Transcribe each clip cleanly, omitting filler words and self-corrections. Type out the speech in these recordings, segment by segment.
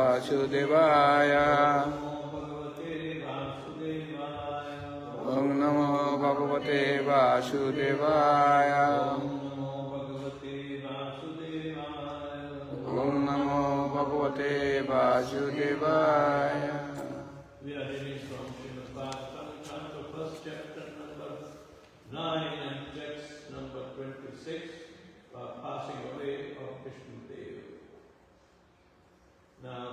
Vasudevaya. Om Namo Bhagavate Vasudevaya. Om Namo Bhagavate Vasudevaya. We are reading from Srimad Bhagavatam, Canto 1st, chapter number 9 and text number 26, passing away of Vishnu Dev. Now,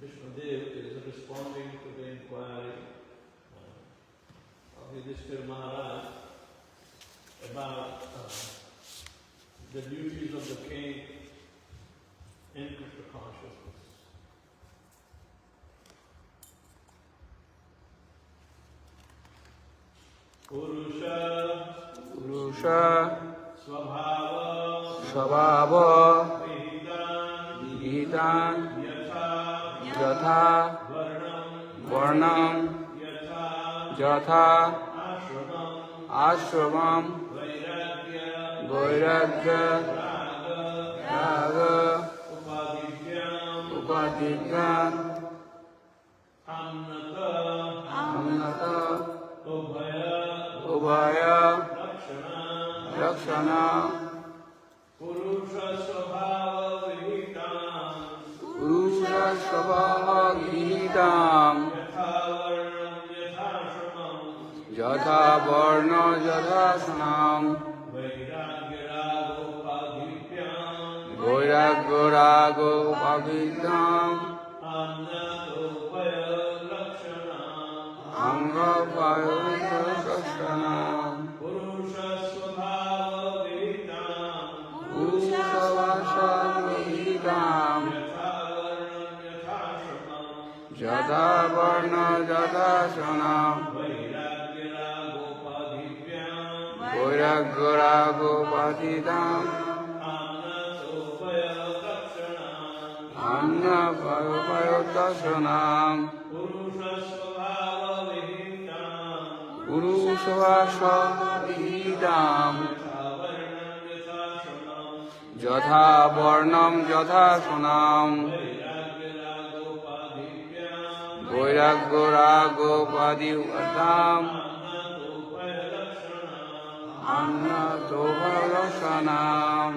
Vishnu Dev is responding to the inquiry of Yudhishthira Maharaj about the duties of the king in Krishna consciousness. Purusha Svabhava Vihitan Yatha Varnam Yatha Ashramam Vairagya Raga Upadibhyam Amnata Ubhaya Lakshana Purusha Svabhava Vihitam Yatha Varna Yatha Sanam Vairagya Raga Upadibhyam Anga Vairagya Purusha Svabhava Vihitam Yatha Varna Yatha Sanam Vairagya Raga Upadibhyam Anna Vairagya Sanam Purusha Vihitam Yatha Varnam Yatha Sanam Vairagya Raga Upadibhyam Anna Vairagya Sanam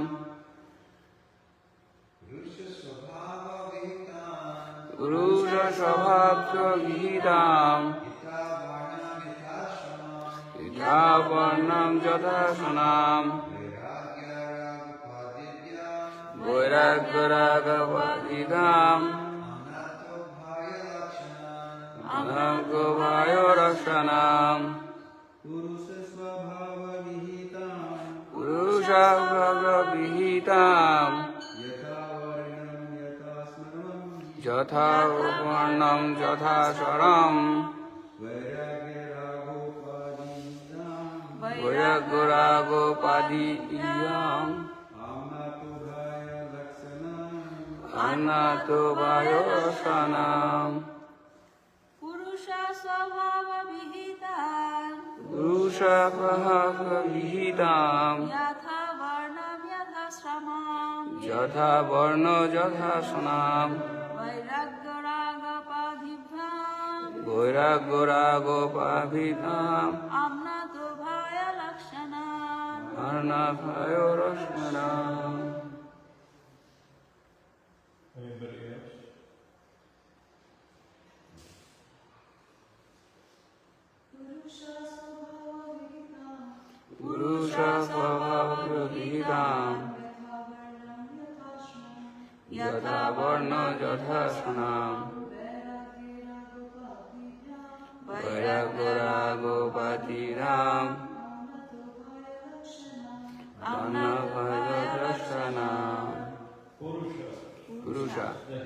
Purusha Svabhava Vihitam Yatha Varnam Yatha Sanam Vairagya Raga Upadibhyam Anna Vairagya Sanam Purusha Svabhava Vihitam Yatha Varnam Yatha Sanam Vairagya Raga Upadibhyam Anna Vairagya Sanam Purusha Svabhava Vihitam Purusha Svabhava Vihitam Yatha Varnam Yatha Shramam Yatha Varna Yatha Sanam Vairagya Raga Upadibhyam Vairagya Raga Upadibhyam Amnato Bhaya Lakshanam Anna Vairagya Sanam. Anybody else? स्वभावप्रविहिताम् यथा वर्णो यथा सनाम् वैराग्यरागोपाधिराम् अन्नभयदर्शनाम् Purusha, the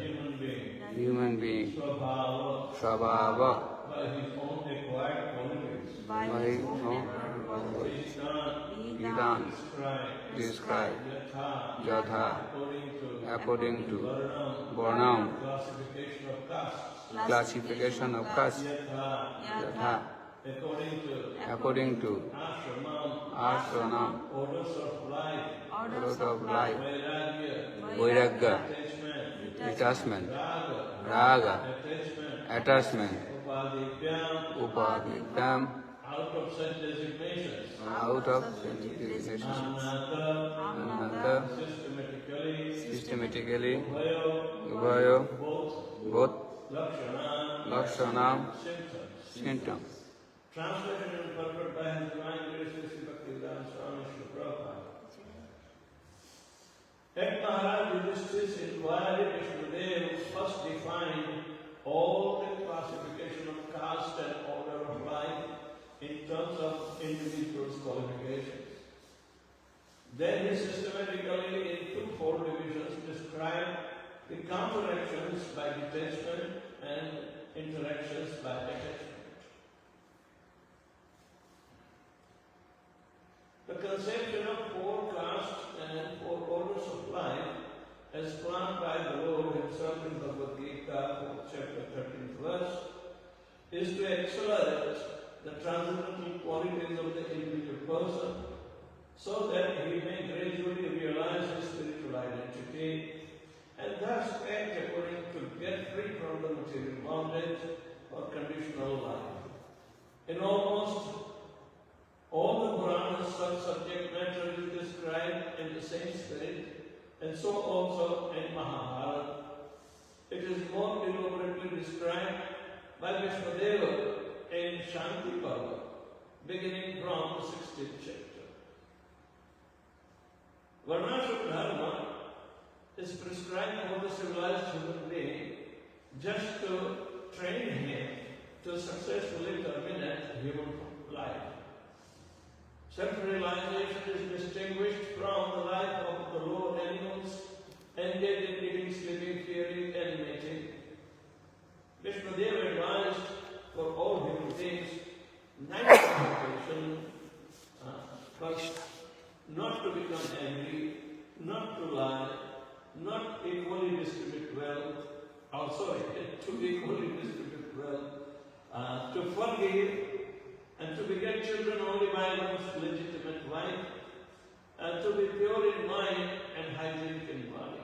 human being, Swabhava, Swabhava, by his own acquired qualities, by his own Vedan described Yatha according to Varnam, classification of castes, Yatha according to Ashramam, orders of life, Vairagya, detachment, Raga, attachment, Upadhyam, out of such designations, Another, systematically, Ubhayo, both, Lakshanam, symptoms. Translation and purport by His Divine Grace Sri Bhaktivedanta Swami Srila Prabhupada. At Maharaj Yudhishthir's inquiry, Vishnudev first defined all the classification of caste and order of life in terms of individuals' qualifications. Then he systematically, in twofold divisions, described the counteractions by detachment and interactions by attachment. The conception of four castes and four orders of life, as planned by the Lord Himself in Bhagavad Gita, chapter 13th verse, is to accelerate the transcendental qualities of the individual person, so that he may gradually realize his spiritual identity and thus act according to get free from the material bondage or conditional life. In almost all the Puranas, such subject matter is described in the same spirit, and so also in Mahabharata. It is more elaborately described by Vishwadeva in Shanti Parva, beginning from the 16th chapter. Varnashram Dharma is prescribed for the civilized human being just to train him to successfully terminate human life. Self-realization is distinguished from the life of the lower animals engaged in eating, sleeping, fearing, and mating. Vishnudev advised for all human beings, night meditation, first, not to become angry, not to lie, not equally distribute wealth, to equally distribute wealth, to forgive, and to beget children only by one's legitimate wife, and to be pure in mind and hygienic in body,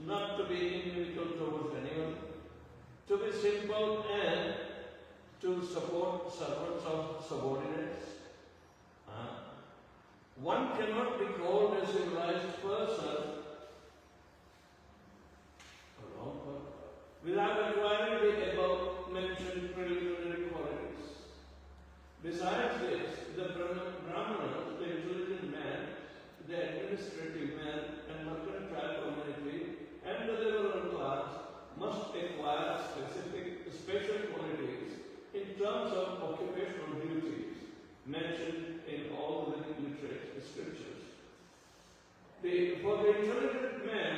not to be inimical towards anyone, to be simple and to support servants of subordinates. One cannot be called a civilized person without acquiring the above mentioned preliminary qualities. Besides this, the Brahmanas, the intelligent man, the administrative man, and mercantile community, and the liberal class must acquire special qualities in terms of occupational duties mentioned in all the literature scriptures. For the intelligent man,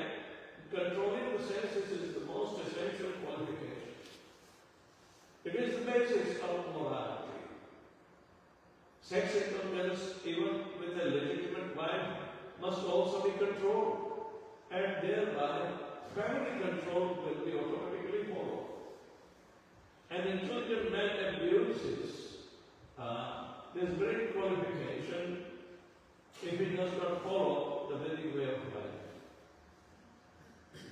controlling the senses is the most essential qualification. It is the basis of morality. Sex indulgence, even with a legitimate wife, must also be controlled, and thereby family control will be automatically followed. An intelligent man abuses this great qualification if he does not follow the Vedic way of life.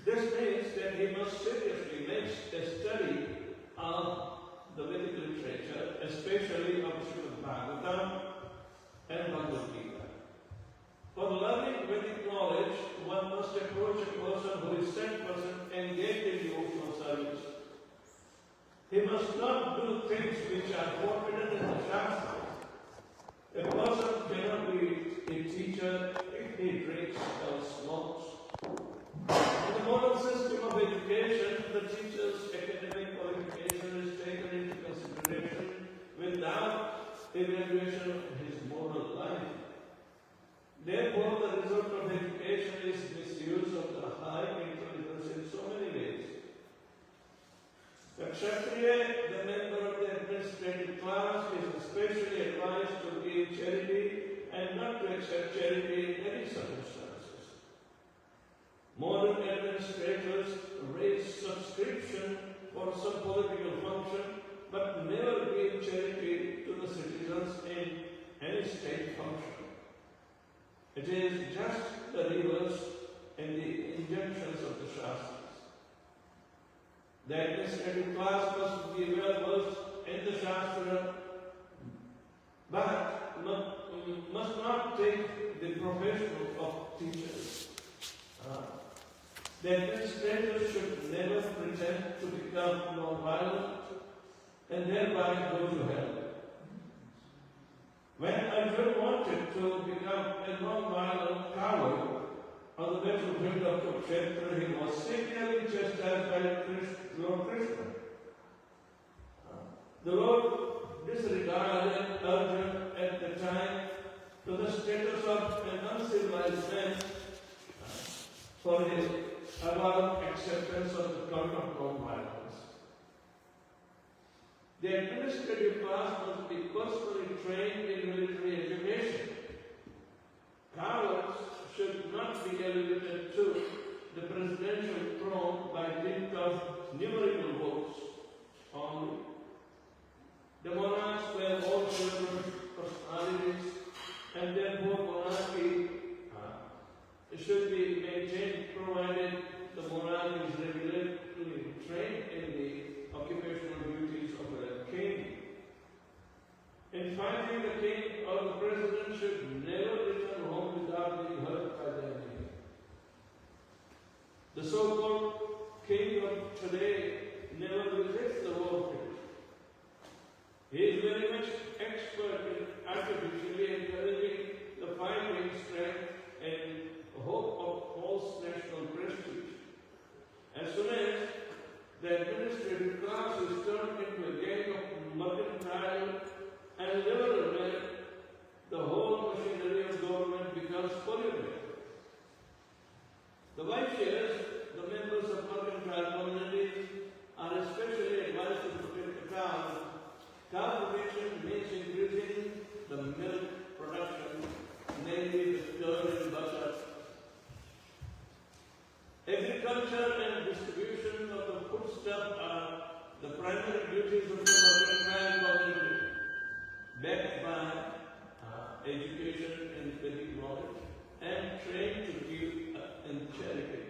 This means that he must seriously make a study of the Vedic literature, especially of Srimad Bhagavatam and Bhagavad Gita. For learning Vedic knowledge, one must approach a person who is 100% engaged in devotional service. He must not do things which are forbidden in the Shastra. A person cannot be a teacher if he drinks or smokes. In the modern system of education, the teacher's academic qualification is taken into consideration without evaluation of his moral life. Therefore, the result of education is misuse of the high intelligence in so many ways. The Kshatriya, the member of the administrative class, is especially advised to give charity and not to accept charity in any circumstances. Modern administrators raise subscription for some political function, but never give charity to the citizens in any state function. It is just the reverse in the injunctions of the Shastras. The administrative class must be well versed in the Shastra, but must not take the profession of teachers. The administrators should never pretend to become non-violent and thereby go to hell. When Arjuna wanted to become a non-violent coward on the battlefield of Kurukshetra, he was severely chastised by Lord Krishna. The Lord disregarded Arjuna at the time to the status of an uncivilized man for his avowed acceptance of the cult of non-violence. The administrative class must be personally trained in military education. Cowards should not be elevated to the presidential throne by dint of numerical votes only. The monarchs were all children personalities, and therefore monarchy should be maintained provided the monarch is regularly trained in the occupational duties of a king. In fighting, the king or the president should never return home without being hurt by the enemy. The so-called king of today never visits the warfield. He is very much expert in artificially encouraging the fighting strength and hope of false national prestige. As soon as the administrative class is turned into a gang of mercantile and liberal men, the whole machinery of government becomes polluted. The Vaishyas, the members of mercantile communities, are especially advised to protect the cows. Cow protection means increasing the milk production, namely the curd and butter. Agriculture and distribution of the foodstuff are the primary duties of the mercantile community, backed by education and basic knowledge, and trained to give in charity.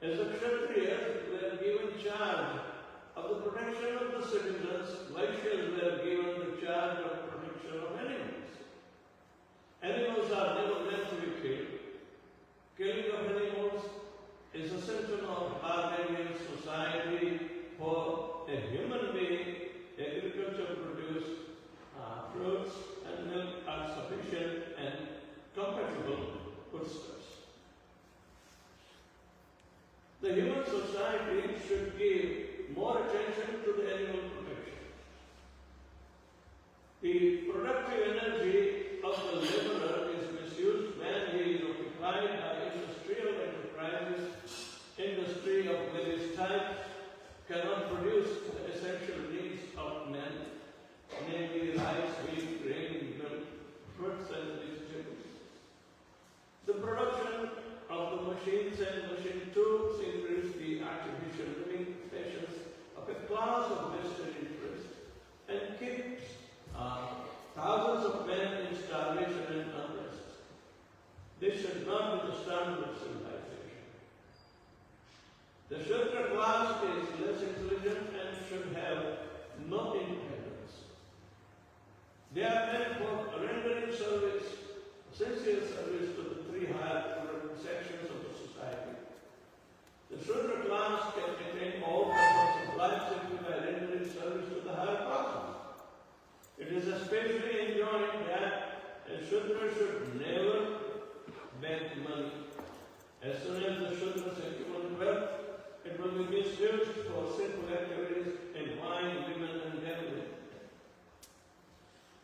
As the Kshatriyas were given charge of the protection of the citizens, Vaishyas were given the charge of protection of animals. Animals are never meant to be killed. Killing of animals is a symptom of barbarian society. For a human being, agriculture produces fruits and milk are sufficient and compatible foodstuffs. The human society should give more attention to the animal protection. The productive energy of the laborer is misused when he is occupied by industrial enterprises. Industry of various types cannot produce the essential needs of men, namely rice, wheat, grain, milk, fruits and vegetables. The production of the machines and machine tools increase the artificial living passions of a class of vested interest and keeps thousands of men in starvation and unrest. This should not be the standard of civilization. The Shudra class is less intelligent and should have no independence. They are meant for rendering service, sincere service to the three higher sections of the society. The Shudra class can attain all purposes of life simply by rendering service to the higher classes. It is especially enjoined that a Shudra should never beg money. As soon as the Shudras accumulate wealth, it will be misused for sinful activities in wine, women, and gambling.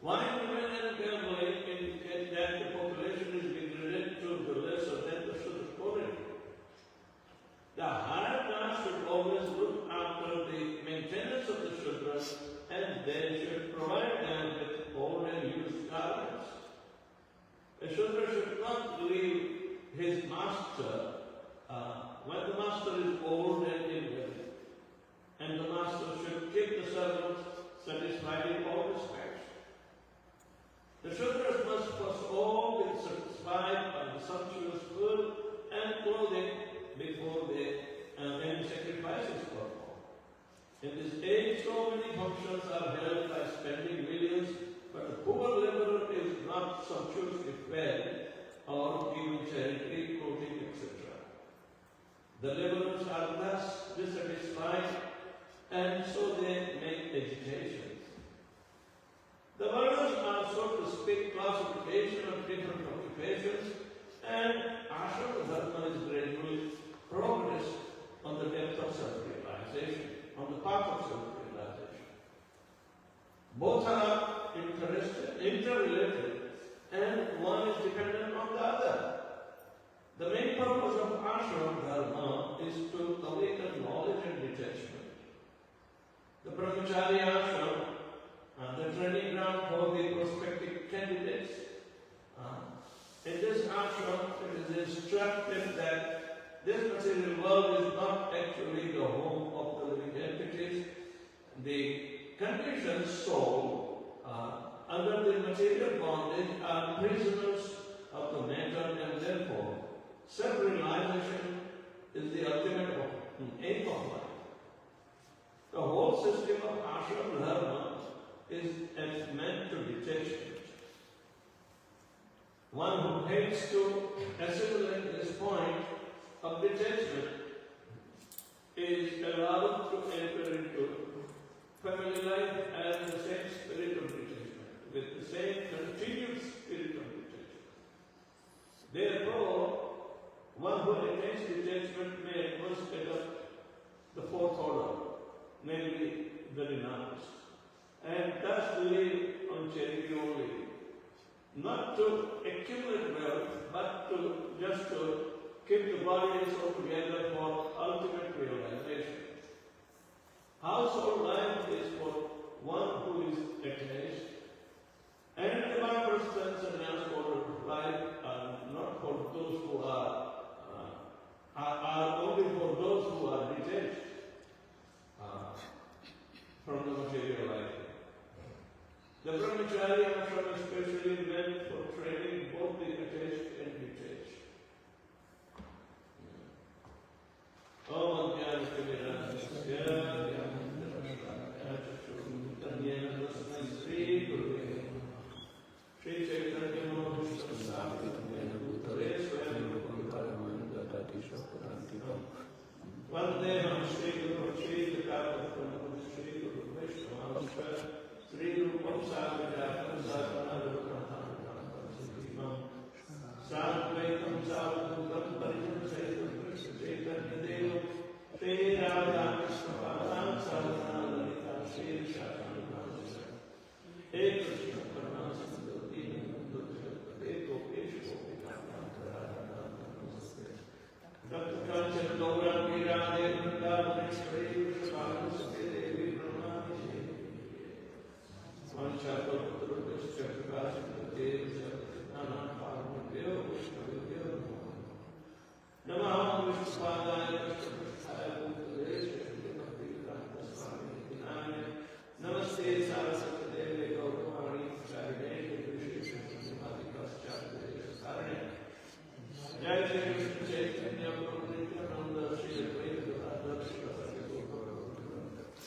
Wine, women, and gambling indicate that the population is degraded to the lesser than the Shudra quality. The higher class should always look after the maintenance of the Shudras, and they should provide them with old and used garments. A Shudra should not leave his master when the master is old and invalid, and the master should keep the servants satisfied in all respects. The Shudras must first all be satisfied by the sumptuous food and clothing before any sacrifices performed. In this age, so many functions are held by spending millions, but the poor laborer is not sumptuously fed or given charity, clothing, etc. The laborers are thus dissatisfied, and so they make agitations. The varnas are, so to speak, classification of different occupations, and ashrama dharma is gradually progress on the depth of self-realization, on the path of self-realization. Both are interrelated, and one is dependent on the other. The main purpose of ashrama dharma is to awaken knowledge and detachment. The brahmachari ashram, the training ground for the prospective candidates. In this ashram, it is instructed that this material world is not actually the home of the living entities. The conditioned soul, under the material bondage, are prisoners of the matter, and therefore self-realization is the ultimate aim of life. The whole system of ashram dharma is meant to detachment. One who hates to assimilate this point of detachment is allowed to enter into family life as the same spirit of detachment, with the same continued spirit of detachment. Therefore, one who attains detachment may at once adopt the fourth order, namely the renounced, and thus live on charity only, not to accumulate wealth, but just to keep the body and soul together for ultimate realization. Household life is for one who is attached, and the Bhagavatam sannyas order of life are not for those who are only for those who are detached from the material life. The brahmachari ashram is specially meant for training both the attached and detached. Om Vandeham Shri Guru Shri Guru Shri Guru Vishnu Sri Rupam Sarvajapam Sarvanarupam Sarvaitam Sarvadutam Parijam Saitam Chaitanya Devam Shri Radha Krishna Padam Sarvanarita Shri Shashanam Hey Krishna Paramahansa Dina Eko Kesho Dr. Kanchan Gaura Mirade Vrindavan Shri Vishnu Devi Brahmani Manchapa Putra Prakash Dev Nana Paramadev Vishnu Namah Vishnu Padaya Namaste Saraswati Devi Gauravani Charideni Vishnu Madhikas Charideni Jai Shri Krishna Chaitanya Prabhu Nityananda Shri Advaita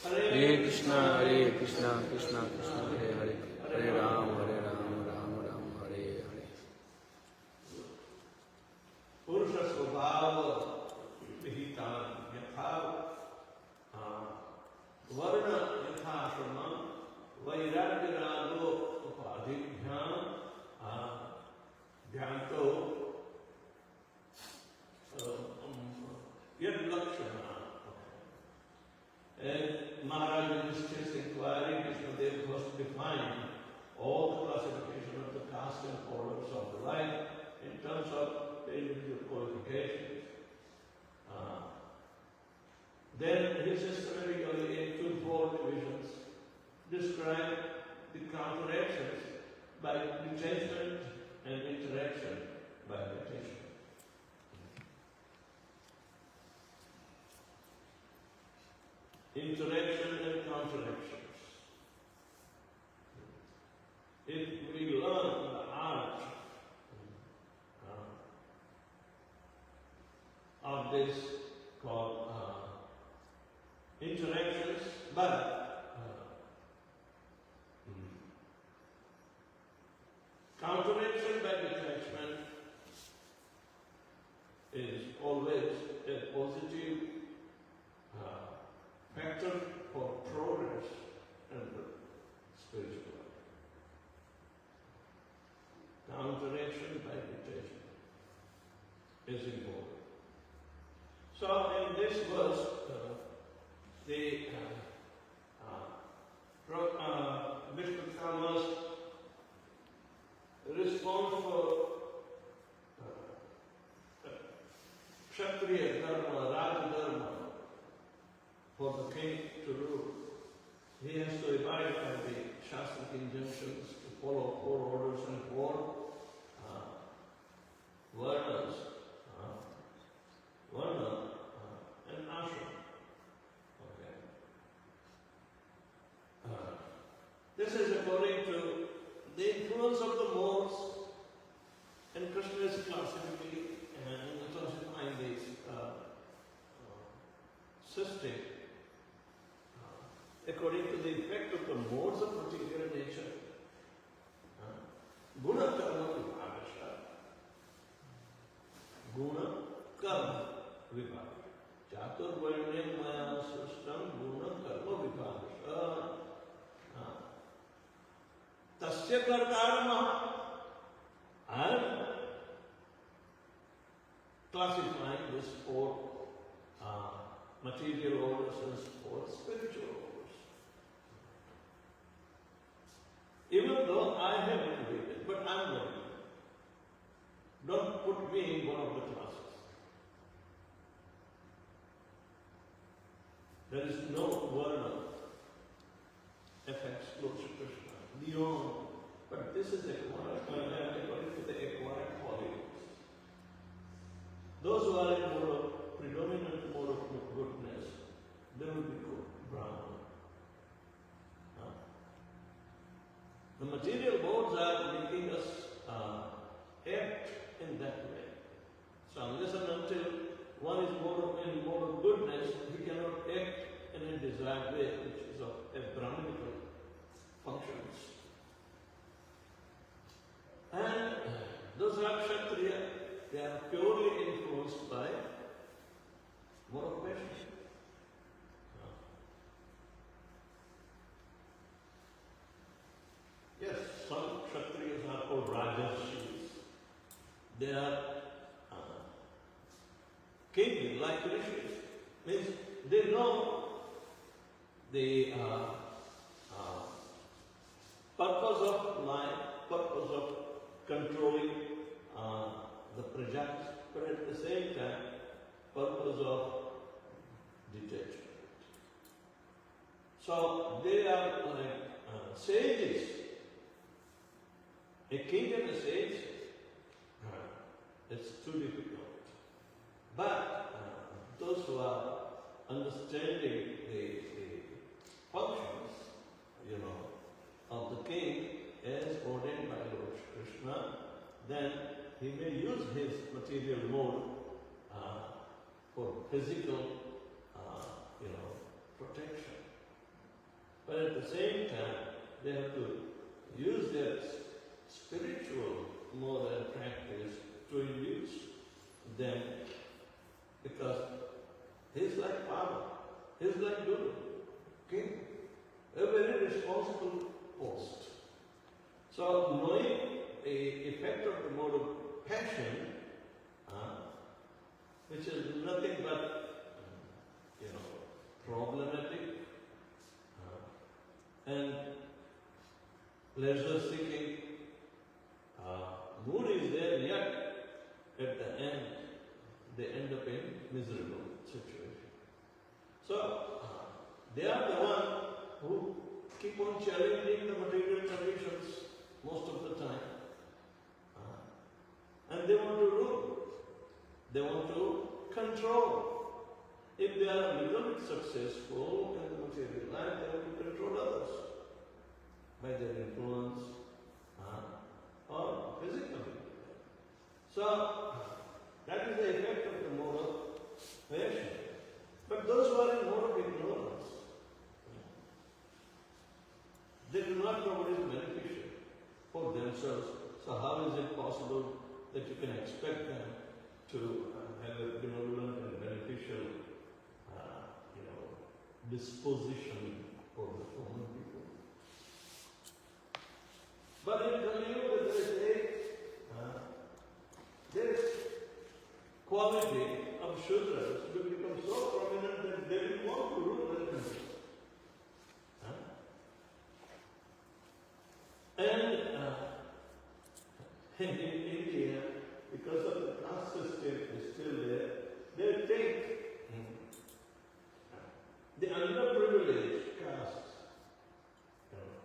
Hare Krishna, Hare Krishna, Krishna Krishna, Hare Hare, Hare Ram, Ram Ram, Hare Hare. Purusha Svabhava Vihitan Yatha Varna Yatha Shramam Vairagya Rago Upadhibhyam Dhyanto Yad Lakshana. And Maharaj in his chest inquiry, Krishnadev first defined all the classification of the caste and orders of the life in terms of the individual qualifications. Then he systematically in twofold divisions described the counteractions by detachment and interaction by meditation. Interaction and counteractions. If we learn the art of this called interactions, but counteraction by detachment is always a positive factor for progress in the spiritual life. Counteraction by detachment is important. So in this verse, the Vishnu Karma's response for Kshatriya Dharma, Raja Dharma, for the king to rule. He has to abide by the Shastric injunctions to follow four orders and four varnas, varna and ashram. Okay. This is according to the influence of the modes and Krishna's classically and classifying this system according to the effect of the modes of particular nature. Guna karma vibhagashya. Guna karma vibhagashya. Chaturvarnyam maya srishtam guna karma vibhagashya. Tasya karma. I am classifying this four material orders as four spiritual orders. Even though I have indicated, but I am not. Don't put me in one of the classes. There is no varna affects Lord Shri Krishna beyond. But this is acquired, according to the acquired qualities. Those who are in mode of predominant mode of goodness, they will be good, Brahman. The material modes are making us act in that way. So unless and until one is in mode of goodness, he cannot act in a desired way, which is of a Brahmanical functions. And those who are Kshatriya, they are purely influenced by mode of passion. Yes, some Kshatriyas are called Rajarshis. They are kingly, like Rishis. Means they know the purpose of life, purpose of controlling the prajas, but at the same time, purpose of detachment. So they are like sages. A king and a sage, it's too difficult. But those who are understanding the functions, of the king as ordained by Lord Krishna, then he may use his material mode for physical, protection. But at the same time, they have to use their spiritual mode and practice to induce them, because he's like father, he's like Guru, king, a very responsible post. So knowing the effect of the mode of action, which is nothing but, problematic and pleasure-seeking mood is there, yet at the end they end up in miserable situation. So they are the one who keep on challenging the material conditions most of the time. And they want to rule. They want to control. If they are a little bit successful in the material life, they want to control others by their influence or physically. So that is the effect of the moral passion. But those who are in moral ignorance, they do not know what is beneficial for themselves. So how is it possible that you can expect them to have a benevolent and beneficial, disposition for the common people? But in Kali-yuga, there is quality of Shudras will become so prominent that they will want to rule the country. And in India, because of the caste system is still there, they think the underprivileged caste,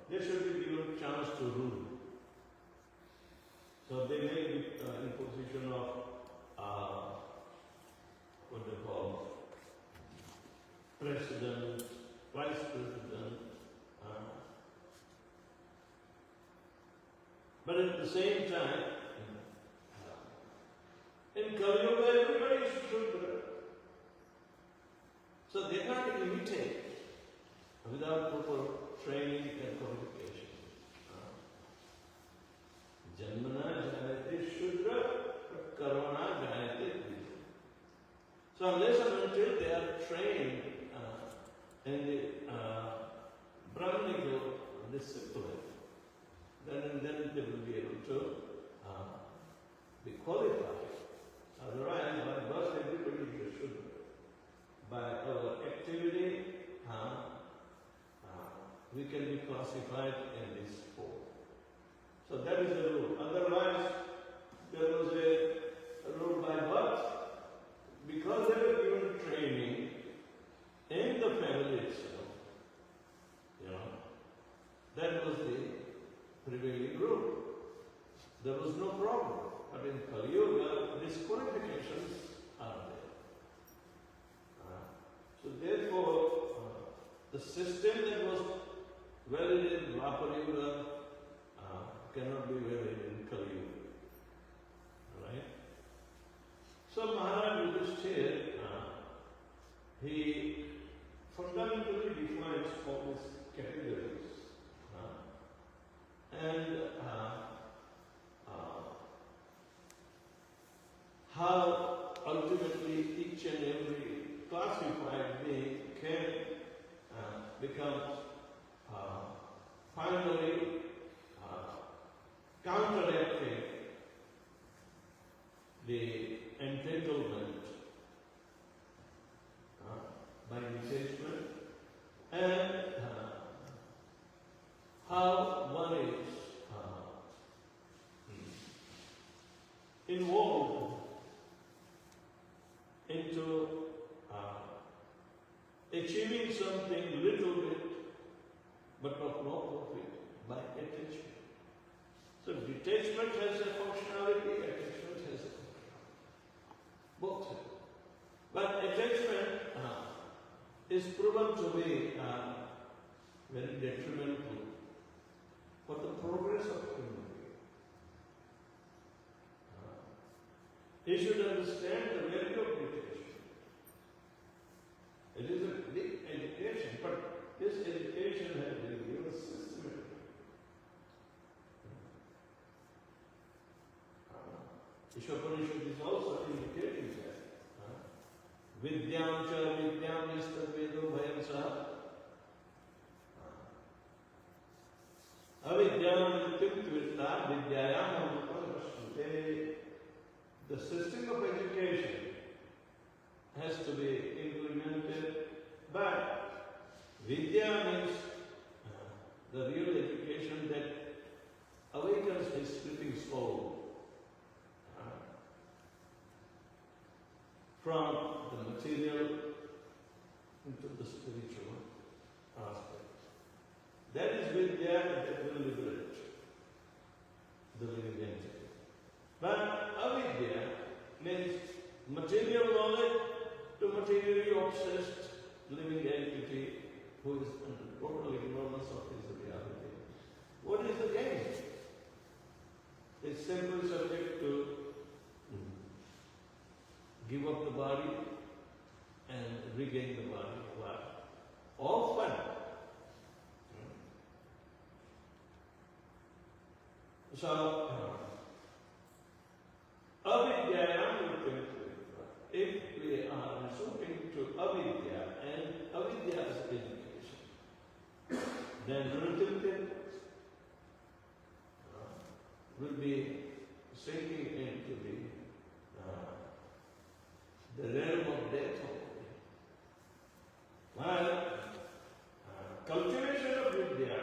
they should be given a chance to rule. So they may be in position of what they call president, vice president, but at the same time, in Kali-yuga, everybody is Shudra. So they can't imitate without proper training and qualification. Janmana jayate Shudra, karona jayate Vidya. So unless and until they are trained in the Brahmanical discipline, then they will be able to be qualified. Otherwise, by birth, everybody is a Shudra. By our activity, we can be classified in these four. So that is the rule. Otherwise, there was a rule by birth. Because they were given training in the family itself, that was the prevailing rule. There was no problem. But in Kali-yuga, disqualifications are there. So therefore, the system that was valid in Dwapara-yuga cannot be valid in Kali-yuga. Right? So Maharaj Yudhishthira, he fundamentally defines all these categories. And how ultimately each and every classified being can become finally counteracting the entanglement by detachment, and how one is involved into achieving something little bit, but of no profit by attachment. So detachment has a functionality, attachment has a functionality. Both have. But attachment is proven to be very detrimental for the progress of human being. He should understand the value of detachment. It is a big education, but this education has been given systematically. Ishopanishad is also indicating that. Vidyam cha vidyam yastadvedo bhayam sa. Avidyam mrityum tvista vidyayam amritam rashrute. the system of education has to be implemented, but Vidya means the real education that awakens his sleeping soul from the material into the spiritual aspect. That is Vidya that will liberate the living entity. But avidya means material knowledge to materially obsessed living entity who is under total ignorance of his reality. What is the gain? It's simply subject to give up the body and regain the body. What? All fun. So, avidya, if we are resorting to avidya and avidya's education, then relativity will be sinking into the realm of death only. While cultivation of vidya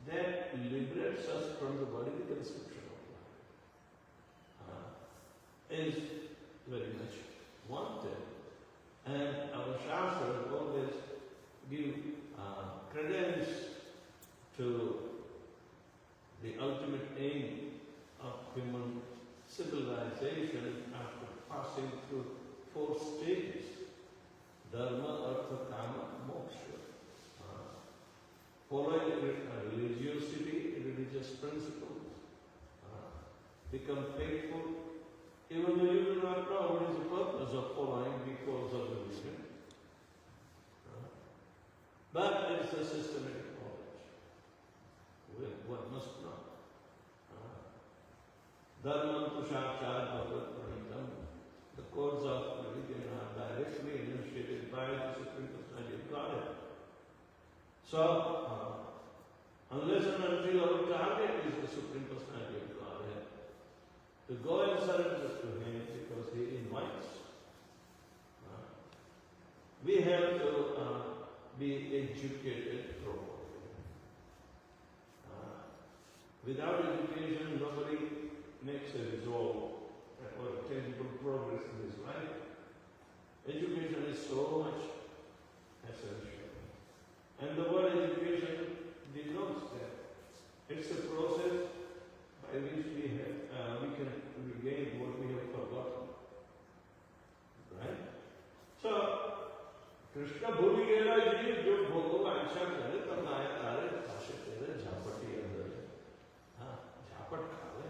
that liberates us from the bodily conception of life is very much wanted. And our Shastras always give credence to the ultimate aim of human civilization after passing through 4 stages: dharma, artha, kama, moksha. Following religiosity, religious principles, become faithful, even though you do not know what is the purpose of following because of religion. But it's a systematic knowledge. One must know. Dharma to Shakshad Bhagavad Pranitam. The codes of religion are directly initiated by the Supreme Personality of Godhead. So, unless and until our target is the Supreme Personality of Godhead, to go and surrender to Him because He invites, we have to be educated properly. Without education, nobody makes a resolve or a tangible progress in his life. Education is so much essential. And the word education denotes that. It's a process by which we can regain what we have forgotten. Right? So, Krishna bhuli gela ji jo bhogo ansha kare tab aaya tare ashe tere jhapati andar. Jhapat kha le.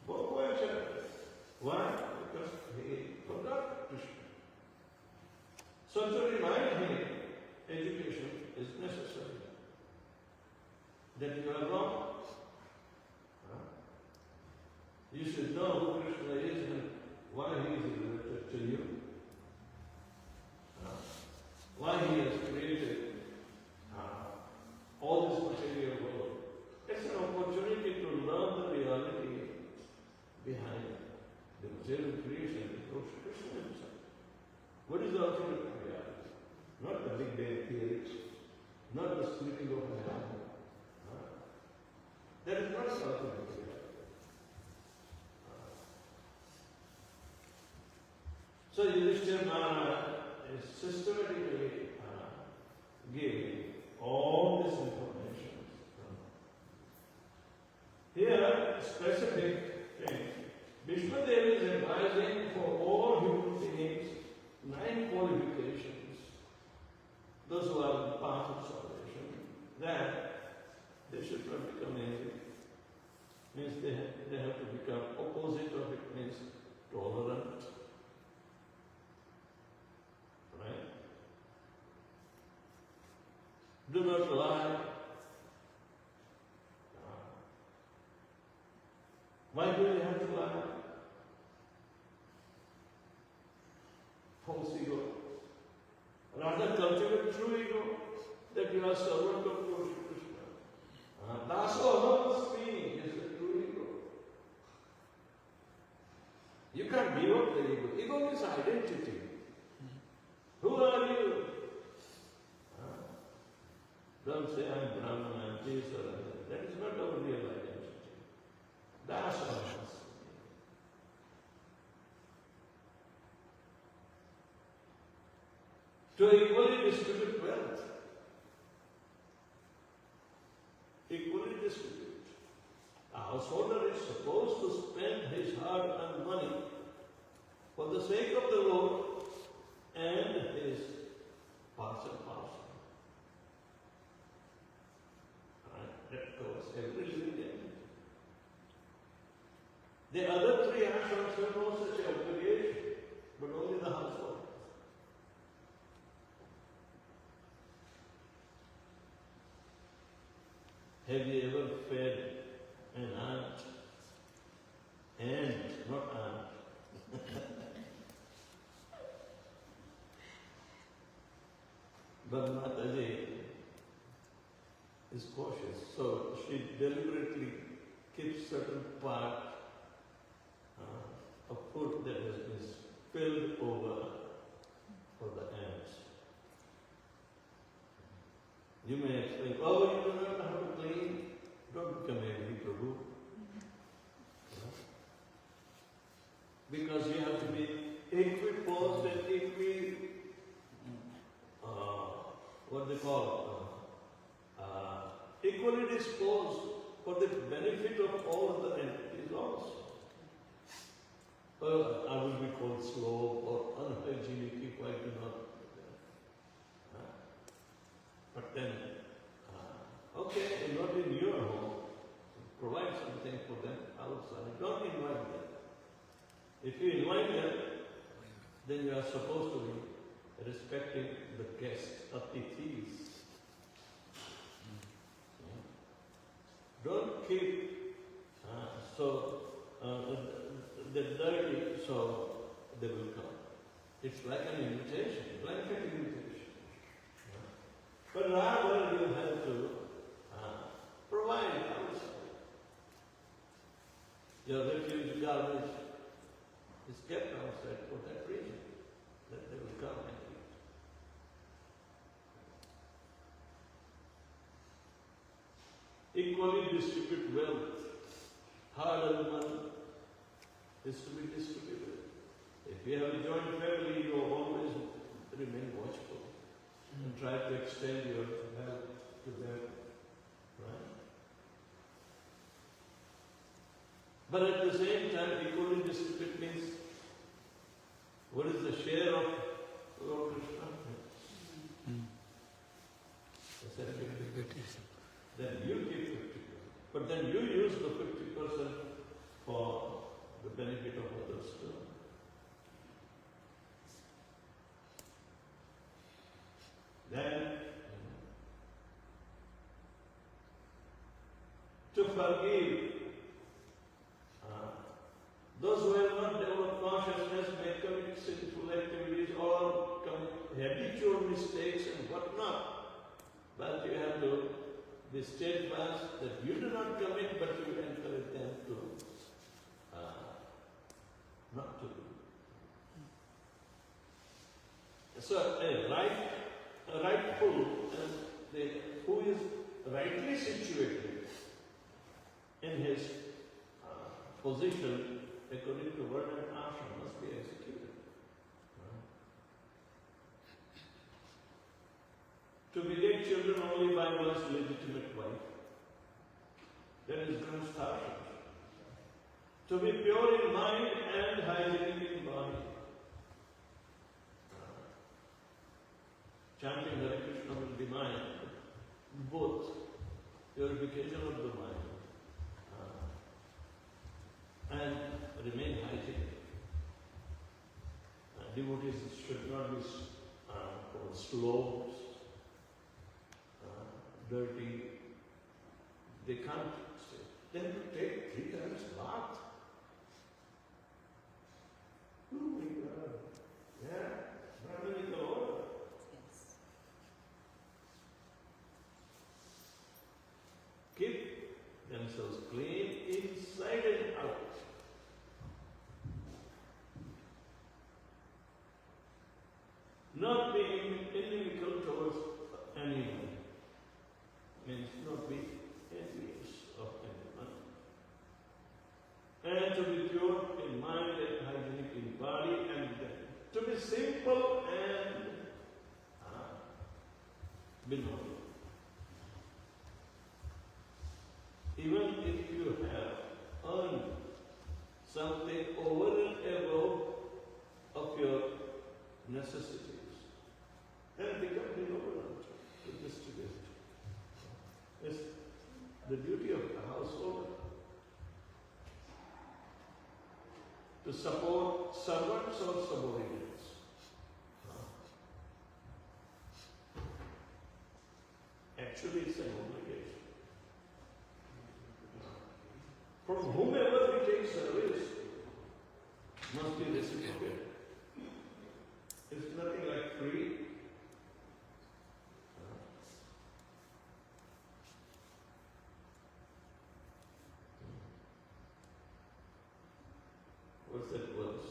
Bhogo ansha kare. Why? Because he forgot Krishna. So to remind him, education is necessary. That you are wrong. You should know who Krishna is and why he is related to you. Why he has created all this material world. It's an opportunity to learn the reality behind the material creation of Krishna himself. What is the ultimate reality? Not the Big Bang theory, not the splitting of an atom. That is not the ultimate reality. So Yudhishthira Maharaj is systematically giving all this information. Here, specific thing. Vishwadev is advising for all human beings 9 qualifications, those who are on the path of salvation, that they should not become angry. Means they have to become opposite of it, means tolerant. Right? Do not lie. Why do you have to lie? False ego. Rather cultivate true ego, that you are servant of Lord Krishna. say, I'm Brahman, I'm this or that. That is not our real identity. That's our identity. To equally distribute wealth. Equally distribute. A householder is supposed to spend his hard-earned money for the sake of the Lord and his parts and parcel. That covers every living entity. The other three ashrams have no such obligation, but only the household. Have you ever fed an ant? Ant, not ant. But Mataji is cautious, so she deliberately keeps certain part of food that has been spilled over for the ants. You may explain, oh, you do not know how to clean. Don't become angry, Prabhu. Because you have to be equiposed and what they call, equally disposed for the benefit of all other entities also. I will be called slow or unhygienic if I do not. But then, okay, not in your home, provide something for them outside. Don't invite them. If you invite them, then you are supposed to be respecting the guests, atithis. Don't keep the dirty, so they will come. It's like an invitation, blanket invitation. But rather you have to provide outside. Your refuse garbage is kept outside for that reason, that they will come and eat. Equally distribute wealth. Hard-earned money is to be distributed. If you have a joint family, you always remain watchful and try to extend your wealth to them, right? But at the same time, equally distribute means what is the share of Lord Krishna? Then you give 50%. But then you use the 50% for the benefit of others too. Then, to forgive those who have not developed consciousness may commit sinful activities or commit habitual mistakes and whatnot. But you have to be steadfast that you do not commit, but you encourage them to not to do. So a rightful and who is rightly situated in his position according to word and action must be executed. To beget children only by one's legitimate wife, that is Granstha. To be pure in mind and hygienic in body. Chanting Hare Krishna will be mind, both purification of the mind and remain hygienic. Devotees should not be slow, dirty. They can't stay. Then to take 3 times bath. Oh my God. Yeah, Brahminical order. Yes. Keep themselves clean inside and out. Not being inimical towards anyone. means not be envious of anyone. And to be pure in mind and hygienic in body, and to be simple and benevolent. Even if you have earned something over and above of your necessities, then become benevolent to distribute. It's the duty of the householder to support servants or subordinates. Actually, it's an obligation. From whomever we take service must be reciprocated. It's nothing like free. What's that verse?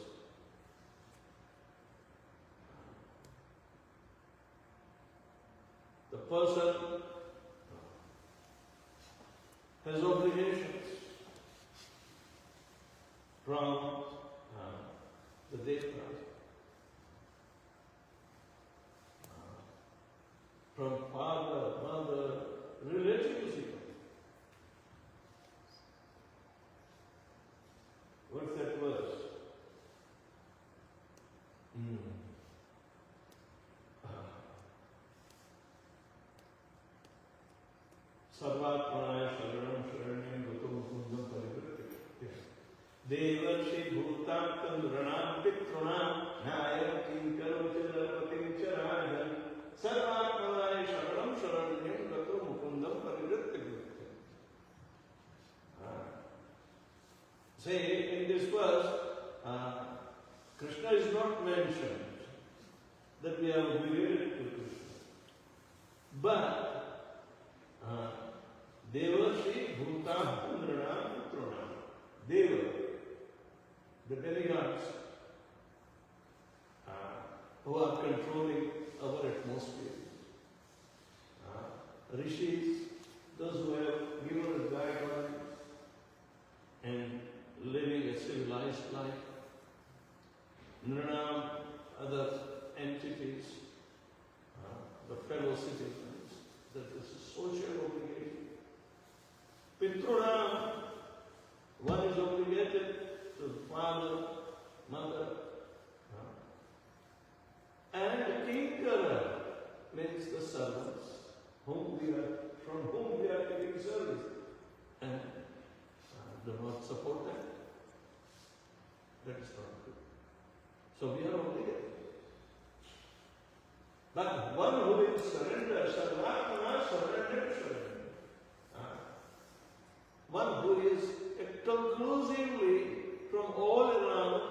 The person has obligations from the devta, from father, mother, relatives even. What's that verse? Sarvatmanaya sharanam sharanyam gato mukundam parivritti. Devarshi bhutakam ranam pitrunam nyayam kinkaro chalapatim charajan. Sarvatmanaya sharanam sharanyam gato mukundam parivritti. Say, in this verse, Krishna is not mentioned that we are obligated to Krishna. But Devarshi Bhutam Nranam Putranam. Deva, the demigods who are controlling our atmosphere. Rishis, those who have given us guidelines and living a civilized life. Nranam, other entities, the fellow citizens, that is a social obligation. Pitrunam, one is obligated to the father, mother, and Kinkara means the servants from whom we are taking service, and do not support them. That is not good. So we are obligated. But one who will surrender, sarvatmana surrender. One who is conclusively from all around,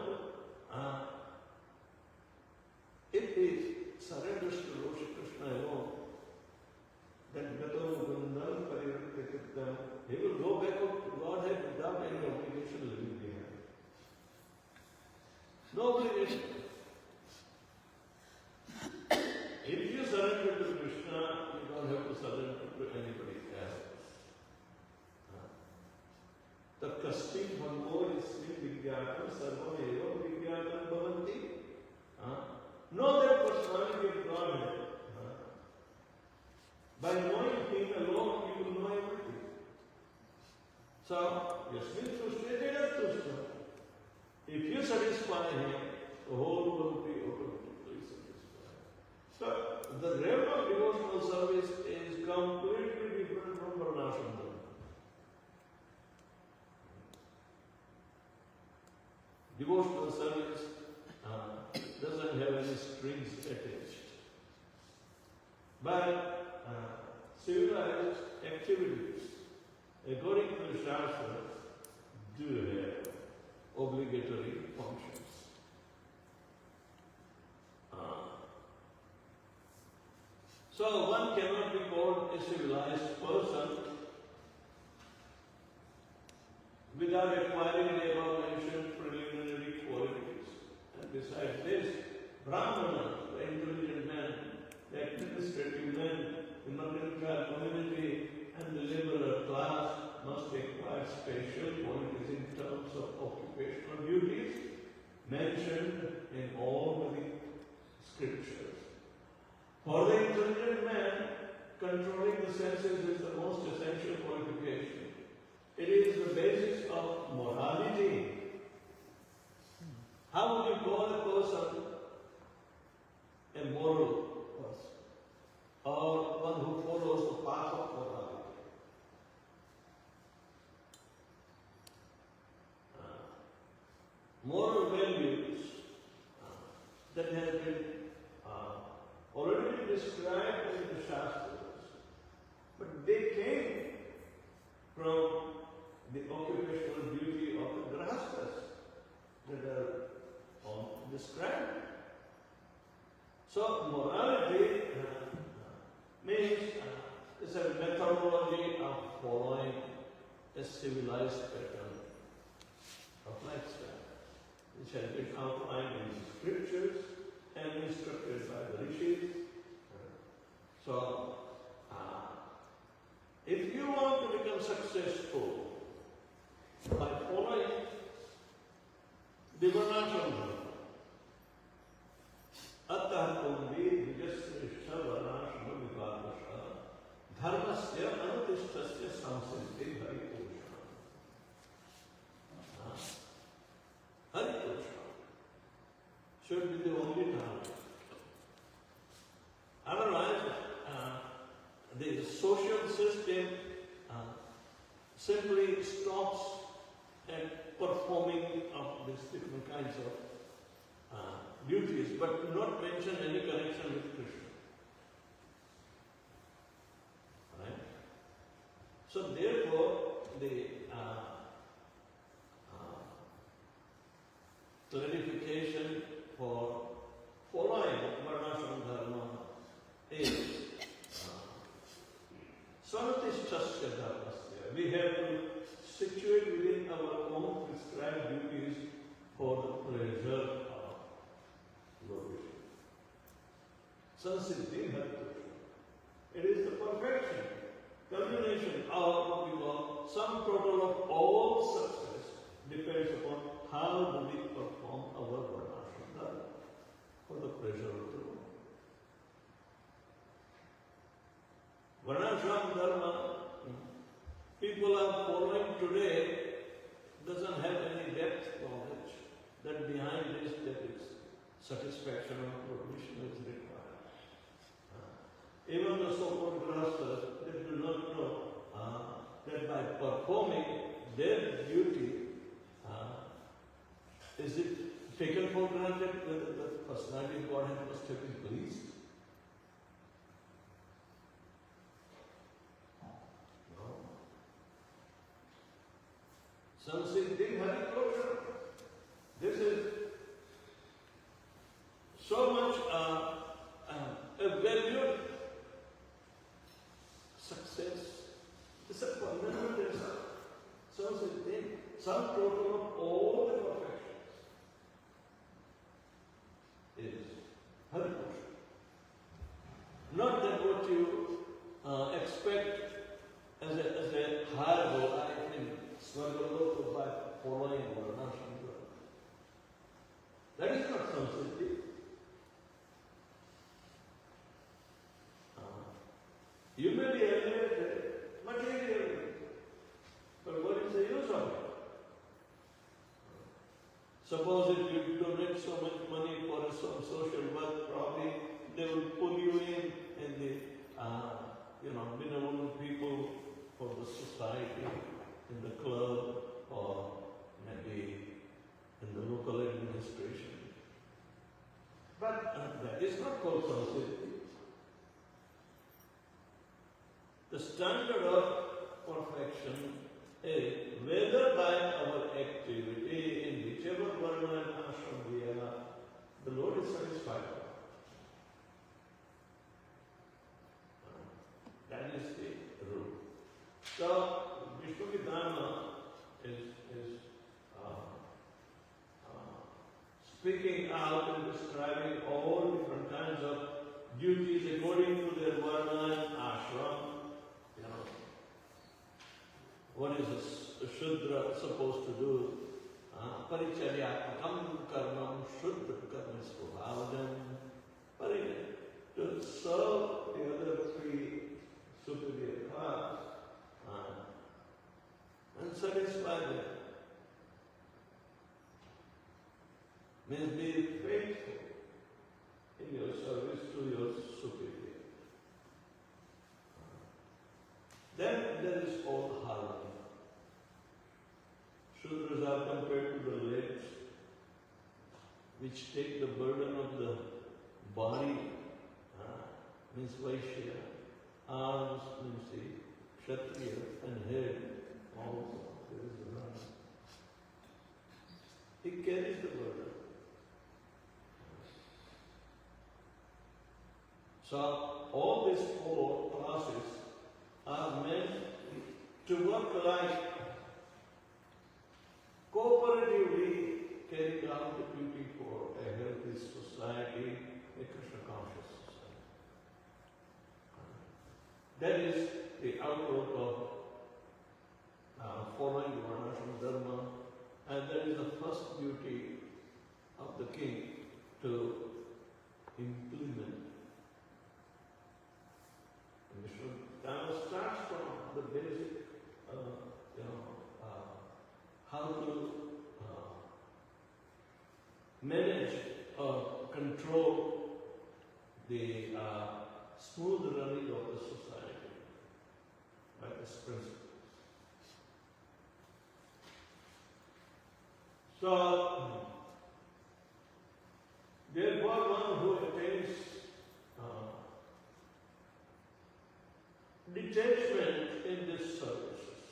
if he surrenders to Lord Krishna alone, then he will go back to Godhead without any obligation living behind. No obligation. If you surrender to Krishna, you don't have to surrender to anybody else. Tatkasti bhango ismi vigyatam sarvam eva vigyatam bhavanti. Know that personality of Godhead. By knowing Him alone, you will know everything. So, Yasmin Tushna, Jagat Tushna. If you satisfy Him, the whole world will be automatically satisfied. So, the realm of devotional service is completely different from Varnashram. Devotional service doesn't have any strings attached. But civilized activities, according to the Shastra, do have obligatory functions. So one cannot be called a civilized person without acquiring the above-mentioned preliminary qualities. And besides this, Brahmana, the intelligent man, the administrative man, the middle-class community and the liberal class must acquire special qualities in terms of occupational duties mentioned in all the scriptures. For the intelligent man, controlling the senses is the most essential qualification. It is the basis of morality. How would you call a person a moral person, or one who follows the path of morality? Moral values that have been already described in the Shastras, but they came from the occupational duty of the grahasthas that are described. So morality means it's a methodology of following a civilized pattern of lifestyle, which has been outlined in the scriptures and instructed by the rishis. So, if you want to become successful by following the varnashram, Attah kumbhi vijasrishta varnashram vivadasha dharmasya anutishtasya samsiddhi harikosha. Harikosha should be the only knowledge. Otherwise, the social system simply stops at performing of these different kinds of duties, but not mention any connection with Krishna. Right? So therefore, the clarification for following varnashram dharma is Swanatishtasya dharmasya. We have to situate within our own prescribed duties for the pleasure of Lord. Sansiddhi Bhakti. It is the perfection, culmination of what we call sum total of all success depends upon how do we perform our varnashram dharma for the pleasure of the Lord. Varnashram dharma, people are following today, doesn't have any depth knowledge that behind this there is satisfaction of provision is required. Even the so-called grahasthas, they do not know that by performing their duty, is it taken for granted that the personality of Godhead must have been pleased? Samsiddhi harikosha. This is so much a valued success. It's a fundamental samsiddhi, sum total of all the perfections is harikosha. Not that what you expect as a higher goal, I think, Swargaloka by following varnashram dharma. That is not samsiddhi. You may be elevated materially, but what is the use of it? Suppose if you donate so much money for some social work, probably they will pull you in the benevolent people for the society, in the club, or maybe in the local administration. But that is not called samsiddhi. The standard of perfection is whether by our activity in whichever varna and ashram we are, the Lord is satisfied. That is the rule. So, Vishnu-Dharma is speaking out and describing all different kinds of duties according to their varna and ashram. what is a Shudra supposed to do? Paricharyatmakam karmam Shudra karma svabhavadam. To serve the other three superior castes and satisfy them. Means be faithful in your service to your superior. Then there is all harmony. Shudras are compared to the legs which take the burden of the body, means Vaishya, arms means the Kshatriya, and head also, there is the Rana. He carries the burden. So all these four classes are meant to work like cooperatively carrying out the duty for a healthy society, a Krishna conscious society. That is the outlook of following the Varnashram Dharma, and that is the first duty of the king to implement. And Dharma starts from the basic, how to manage or control the smooth running of the society by this principle. So, therefore, one who attains detachment in this services,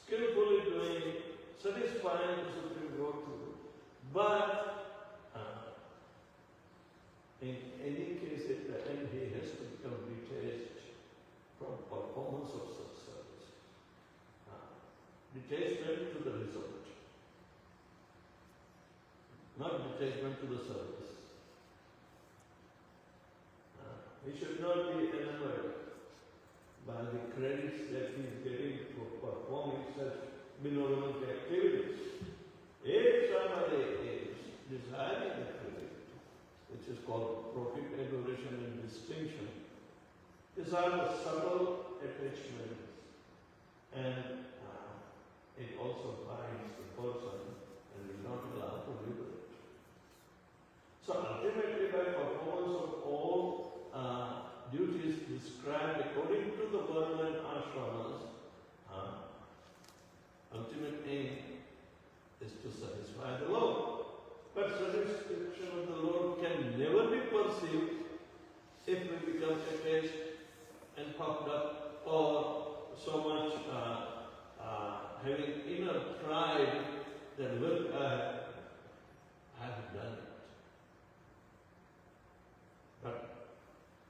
skillfully doing, satisfying the Supreme Lord, but in any case at the end he has to become detached from performance of such service. Detachment to the result, not detachment to the service. He should not be enamored by the credits that he is getting for performing such benevolent activities. If somebody is desiring the credit, which is called profit, adoration and distinction, these are the subtle attachments, and it also binds the person and is not allowed to liberate. So ultimately, by performance of all duties described according to the Varna and Ashramas, ultimate aim is to satisfy the Lord. But satisfaction of the Lord can never be perceived if we become attached and puffed up, or so much having inner pride that, look, I have done it. But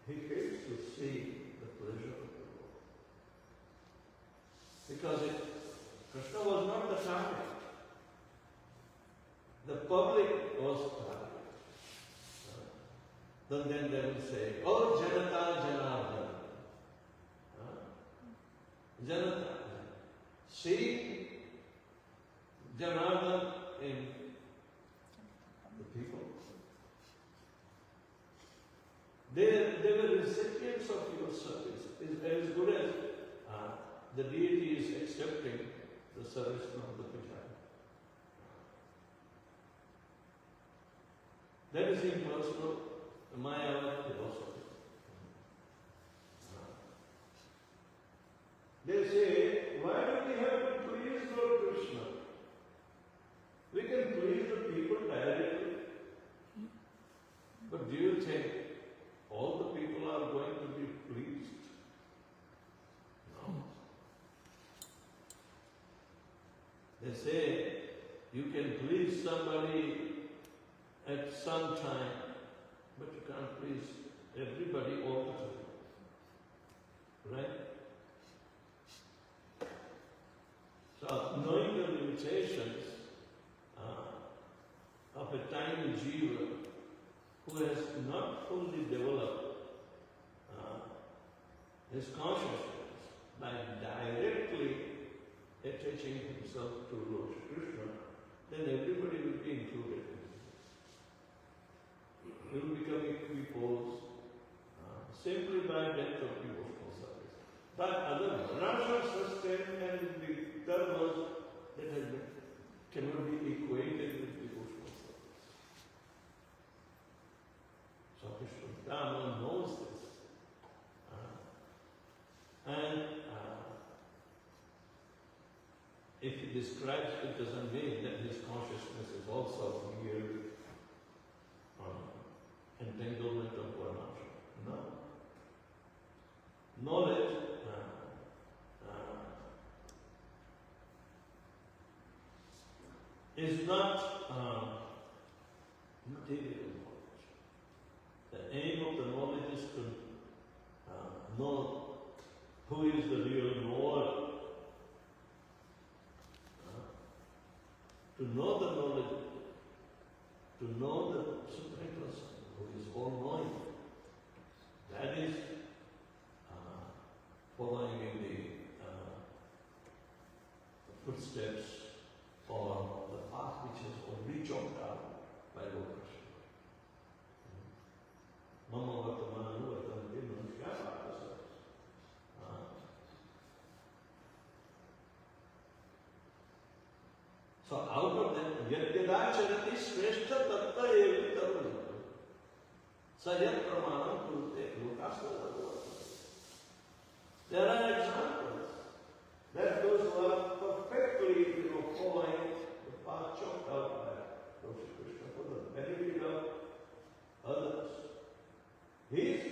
he fails to see the pleasure of the Lord. Because Krishna was not the target. The public was the target. Then they will say, oh, Janata, Janardana. Janata. See Janardana in the people. They were recipients of your service. It's as good as the deity is accepting the service from the Pujari. That is impersonal, the Mayavad philosophy. They say, why do we have to please Lord Krishna? We can please the people directly. But do you think all the people are going to be pleased? No. They say you can please somebody at some time, but you can't please everybody all the time. Right? So, knowing the limitations of a tiny jiva who has not fully developed his consciousness by directly attaching himself to Lord Krishna, then everybody will be included. He will become equiposed simply by depth of devotional service. But other varnashram system and the dharmas that has been, cannot be equated with devotional service. So Krishna Dhamma knows this. If he describes, it doesn't mean that his consciousness is also mere entanglement of varnashram. No. Knowledge is not material knowledge. The aim of the knowledge is to know who is the real knower. To know the knowledge, to know the Supreme Person who is all-knowing. That is following in the footsteps or the path which is already chalked out by Lord Krishna. Mama Vartamana Vartamati Manushya. So out of that, Yadyadacharati Shrestha Tatta Evitaru Sayat Pramanam Kurute Lokasana. There are examples that those who are perfectly following the path chalked out by Lord Krishna for the benefit of others, he is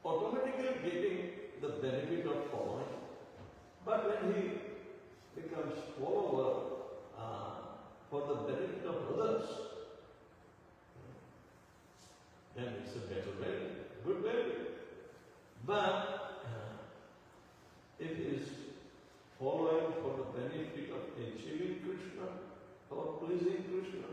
automatically getting the benefit of following. But when he becomes follower, for the benefit of others, then it's a better value, good value. But if it is following for the benefit of achieving Krishna or pleasing Krishna,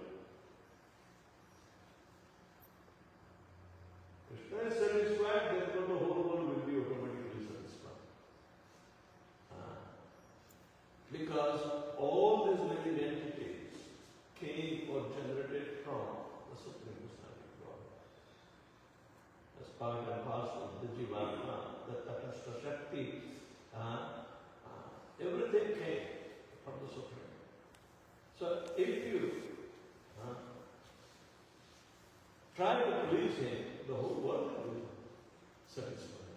Krishna is satisfied, therefore the whole world will be automatically satisfied. Because all these living entities came or generated from the Supreme Personality of God. As part and parcel of the Jivatma, the Tatastha Shakti, everything came from the Supreme. So if you try to please Him, the whole world will be satisfied.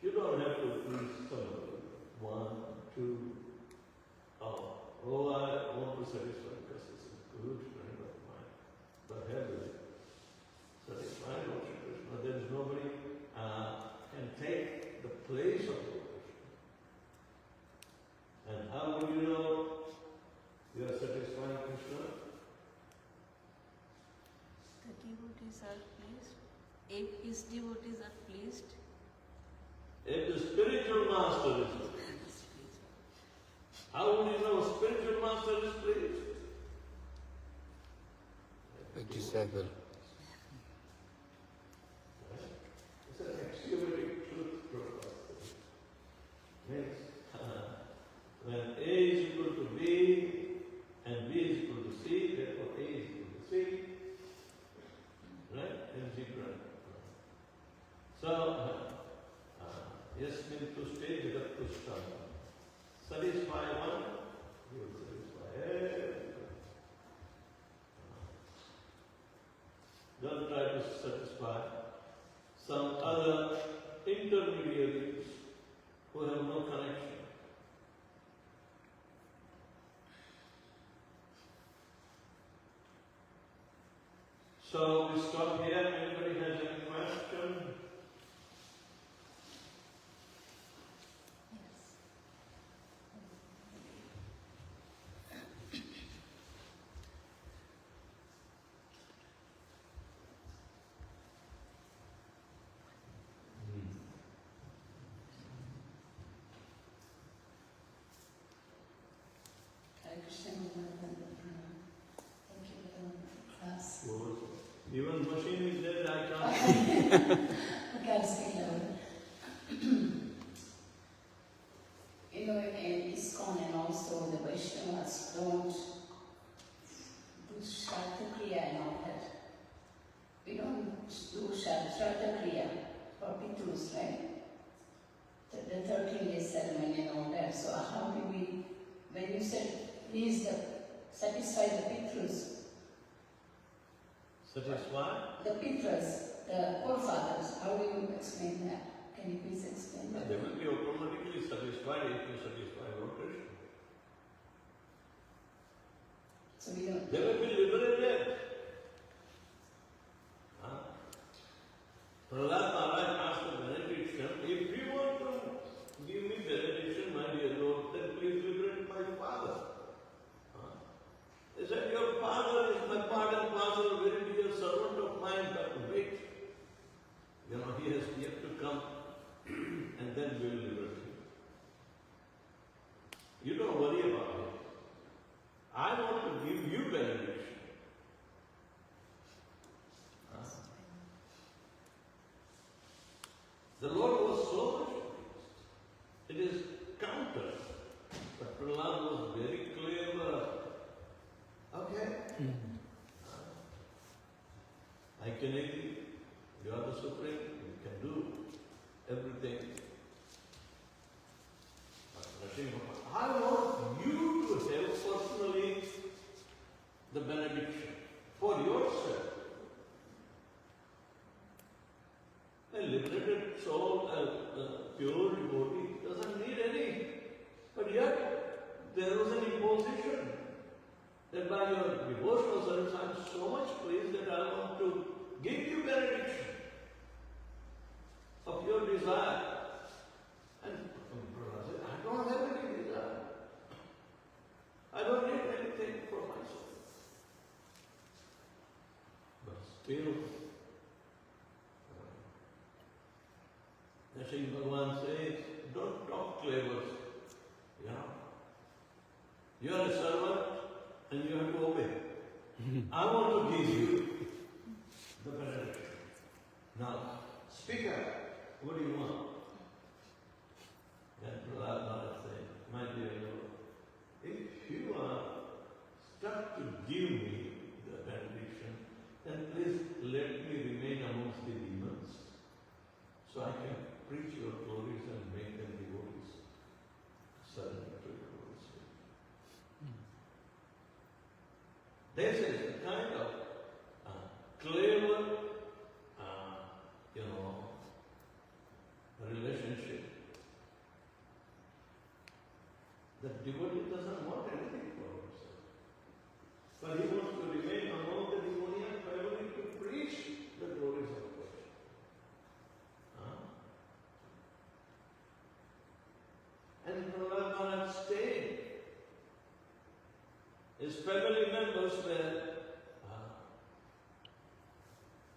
You don't have to please somebody. One, two, I want to satisfy because it's a good friend of mine. But heaven satisfy Lord Krishna. There is nobody can take the place of Lord Krishna. And how will you know you are satisfying Krishna? The devotees are pleased. If his devotees are pleased. If the spiritual master is pleased. How will you know spiritual master is pleased? A disciple. It's an axiomatic truth for us. Means when A is equal to B and B is equal to C, therefore A is equal to C. Right? Integrant. So, yasmin tushte jagat tushtam. Satisfy one, you will satisfy everyone. Don't try to satisfy some other intermediaries who have no connection. So we stop here. Anybody has any question? Even machine is there, I can't. I gotta speak louder. Prahlad's don't do Shraddha Kriya and all that. We don't do Shraddha Kriya for Pitrus, right? The 13-day ceremony and all that. So how do we, when you said please satisfy the Pitrus, Satisfy? the Pitrus, the forefathers, how do you explain that? Can you please explain that? They will be automatically satisfied if you satisfy Lord Krishna. So we don't. They will be liberated. Prahlad Maharaj asked the benediction, if you want to give me benediction, my dear Lord, then please liberate my father. He said, your father is my part and parcel, a very dear servant of mine, but wait. You know, he has yet to come and then we will liberate him. You don't worry about it. I want to give you benediction. The Lord was so much pleased. It is counter. But Prahlad was very clever. Okay. I can agree. You are the Supreme. You can do everything. I want you to have personally the benediction for yourself. A liberated soul, a pure devotee, doesn't need any. But yet, there was an imposition that by your devotional service, I am so much pleased that I want to give you benediction of your desire. And Prahlad said, I don't have any desire. I don't need anything for myself. But still, Sri Bhagavan says, don't talk clever. Yeah. You are a servant and you have to obey. I want to give you the benediction. Now, speak up. What do you want? Then Prahlad Maharaj said, my dear Lord, if you are stuck to give me the benediction, then please let me remain amongst the demons so I can preach your glories and make them devotees. Surrender to your Holy Spirit. This is the kind of clever, relationship. The devotee doesn't want anything for himself. But he wants to remain among the demoniac family to preach the glories of Krishna. And Prahlad Maharaj stayed. His family members were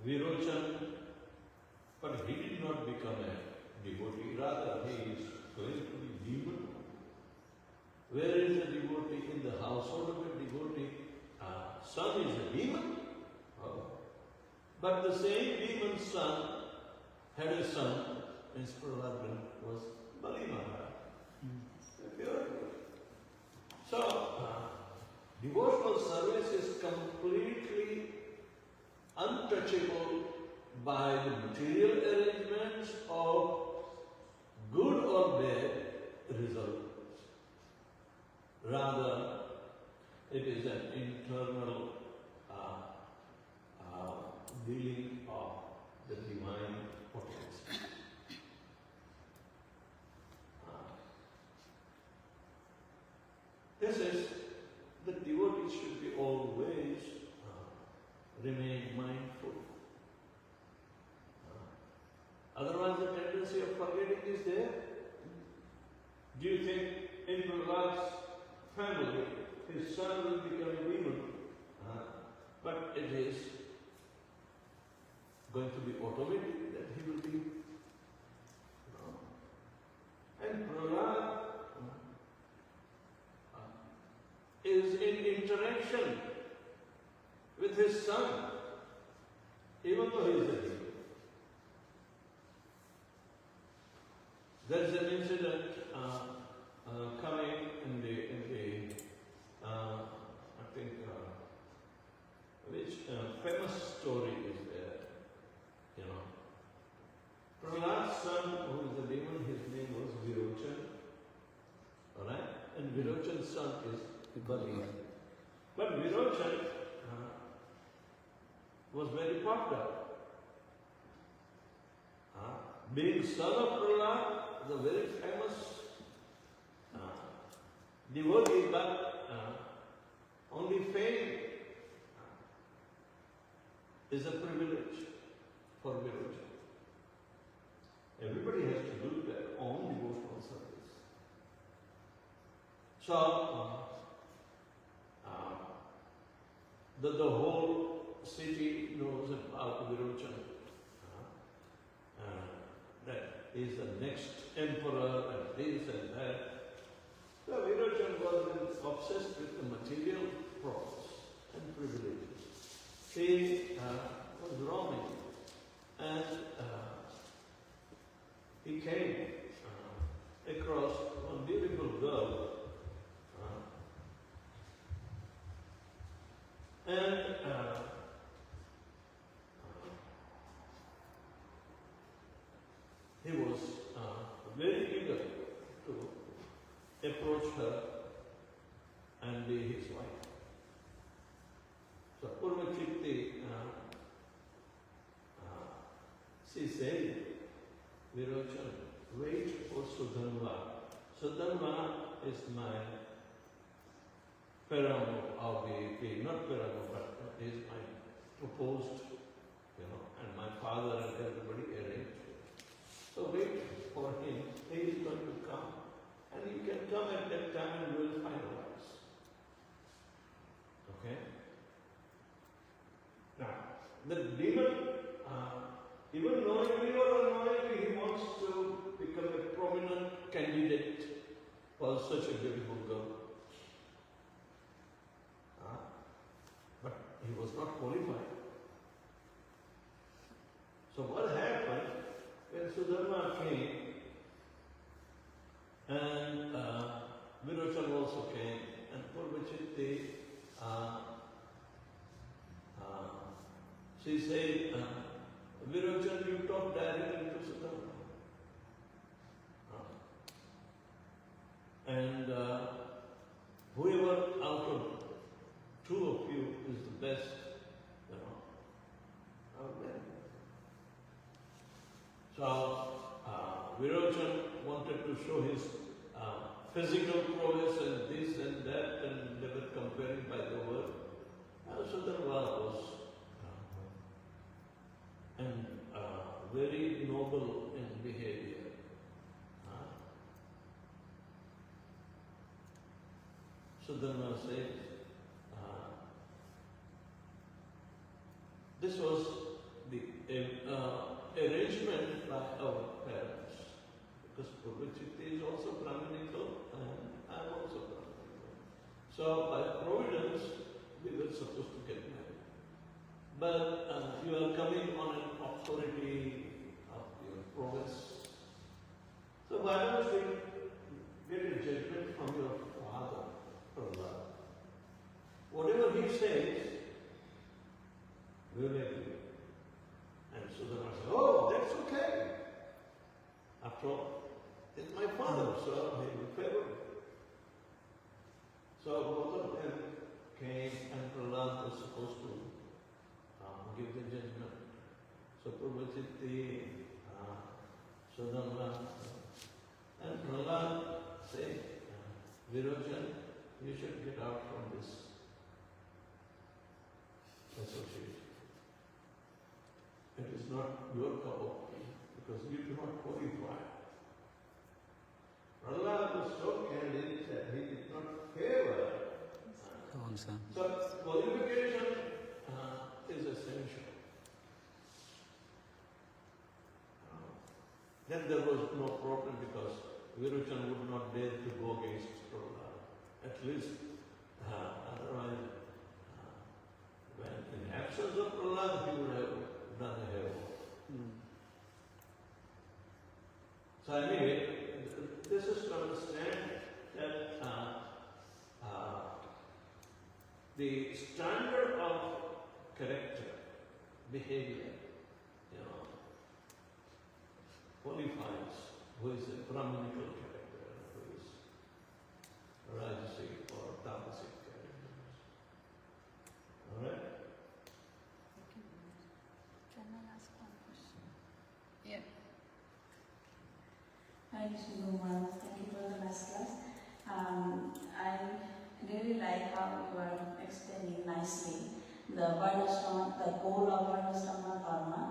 Virochan, but he did not become a devotee. Rather, he is going to be demon. Where is a devotee? In the household of a devotee, son is a demon. But the same demon's son had a son, and Prahlad was Bali Maharaj. So, devotional service is completely untouchable by the material arrangements of good or bad results. Rather, it is an internal dealing of the divine potency. This is, the devotees should be always remain mindful. Otherwise the tendency of forgetting is there. Do you think in Prahlad's family, his son will become a demon? But it is going to be automatic that he will be. And Prahlad is in interaction with his son, even though he is a demon. There is an incident coming in the But Virochan was very popular. Being son of Prahlad, the very famous devotee, but only fame is a privilege for Virochan. Everybody has to do their own devotional service. So, the whole city knows about Virochan. That he is the next emperor and this and that. So Virochan was obsessed with the material progress and privileges. He was roaming and he came across one beautiful girl and he was very eager to approach her and be his wife. So Purvachikti, she said, Virochan, wait for Sudhanva. Sudhanva is my paramo of the, not paramo, but is my proposed, and my father and everybody arranged. So wait for him, he is going to come, and you can come at that time and we will finalize. Okay? Now, the demon, even knowingly or unknowingly, he wants to become a prominent candidate for such a beautiful girl. But he was not qualified. So what happened when Sudharma came and Virochan also came and Purvachikti, she said, Virochan, you talk directly to Sudharma. And whoever out of two of you is the best, Amen. So Virochan wanted to show his physical prowess and this and that, and they were comparing by the word. Sudharma was and very noble in behavior. Sudharma said, this was the arrangement by our parents, because Purvachikti is also Brahminical and I am also Brahminical. So by providence, we were supposed to get married. But you are coming on an authority of your province. So why don't you get a judgment from your father, Prahlad? Whatever he says, we will agree. And Sudharma said, oh, that's okay. After all, it's my father, so he will favor me. So both of them came and Prahlad was supposed to give the judgment. So Purvachikti, Sudharma, and Prahlad said, Virochan, you should get out from this association. It is not your cup of tea, because you do not qualify. Prahlad was so candid that he did not favor. So qualification is essential. Then there was no problem because Virochan would not dare to go against Prahlad. At least, otherwise, when in absence of Prahlad, he would have done a hell. So anyway, this is to understand that the standard of character, behavior, qualifies who is a Brahminical character and who is Rajasic or Tamasic Thank you, Srimad. Thank you for the last class. I really like how you are explaining nicely. The goal of Varnashrama Dharma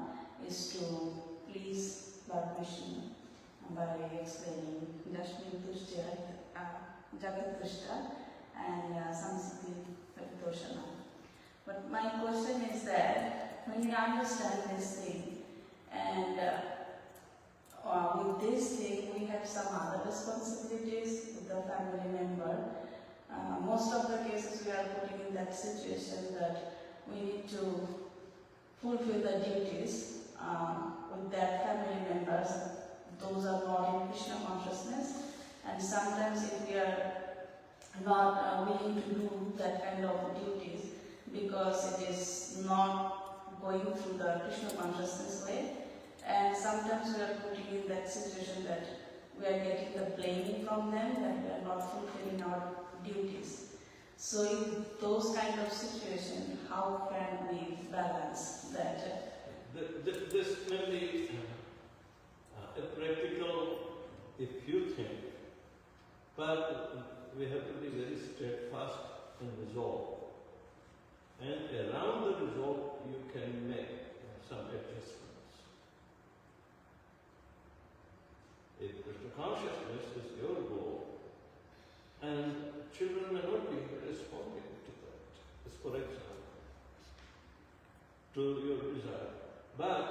is to please Lord Krishna by explaining Dashmi Tushya, Jagat Krishna and Samsiti Paritoshana. But my question is that when you understand this thing and with this thing we have some other responsibilities with the family member. Most of the cases we are putting in that situation that we need to fulfill the duties with that family members. Those are not in Krishna consciousness, and sometimes if we are not willing to do that kind of duties because it is not going through the Krishna consciousness way, and sometimes we are putting in that situation that we are getting the blaming from them that we are not fulfilling our duties. So in those kind of situations, how can we balance that? This may be a practical if you think, but we have to be very steadfast and resolved. And around the resolve, you can make some adjustments. If Krishna consciousness is your goal, and children may not be responding to that, as for example, to your desire. But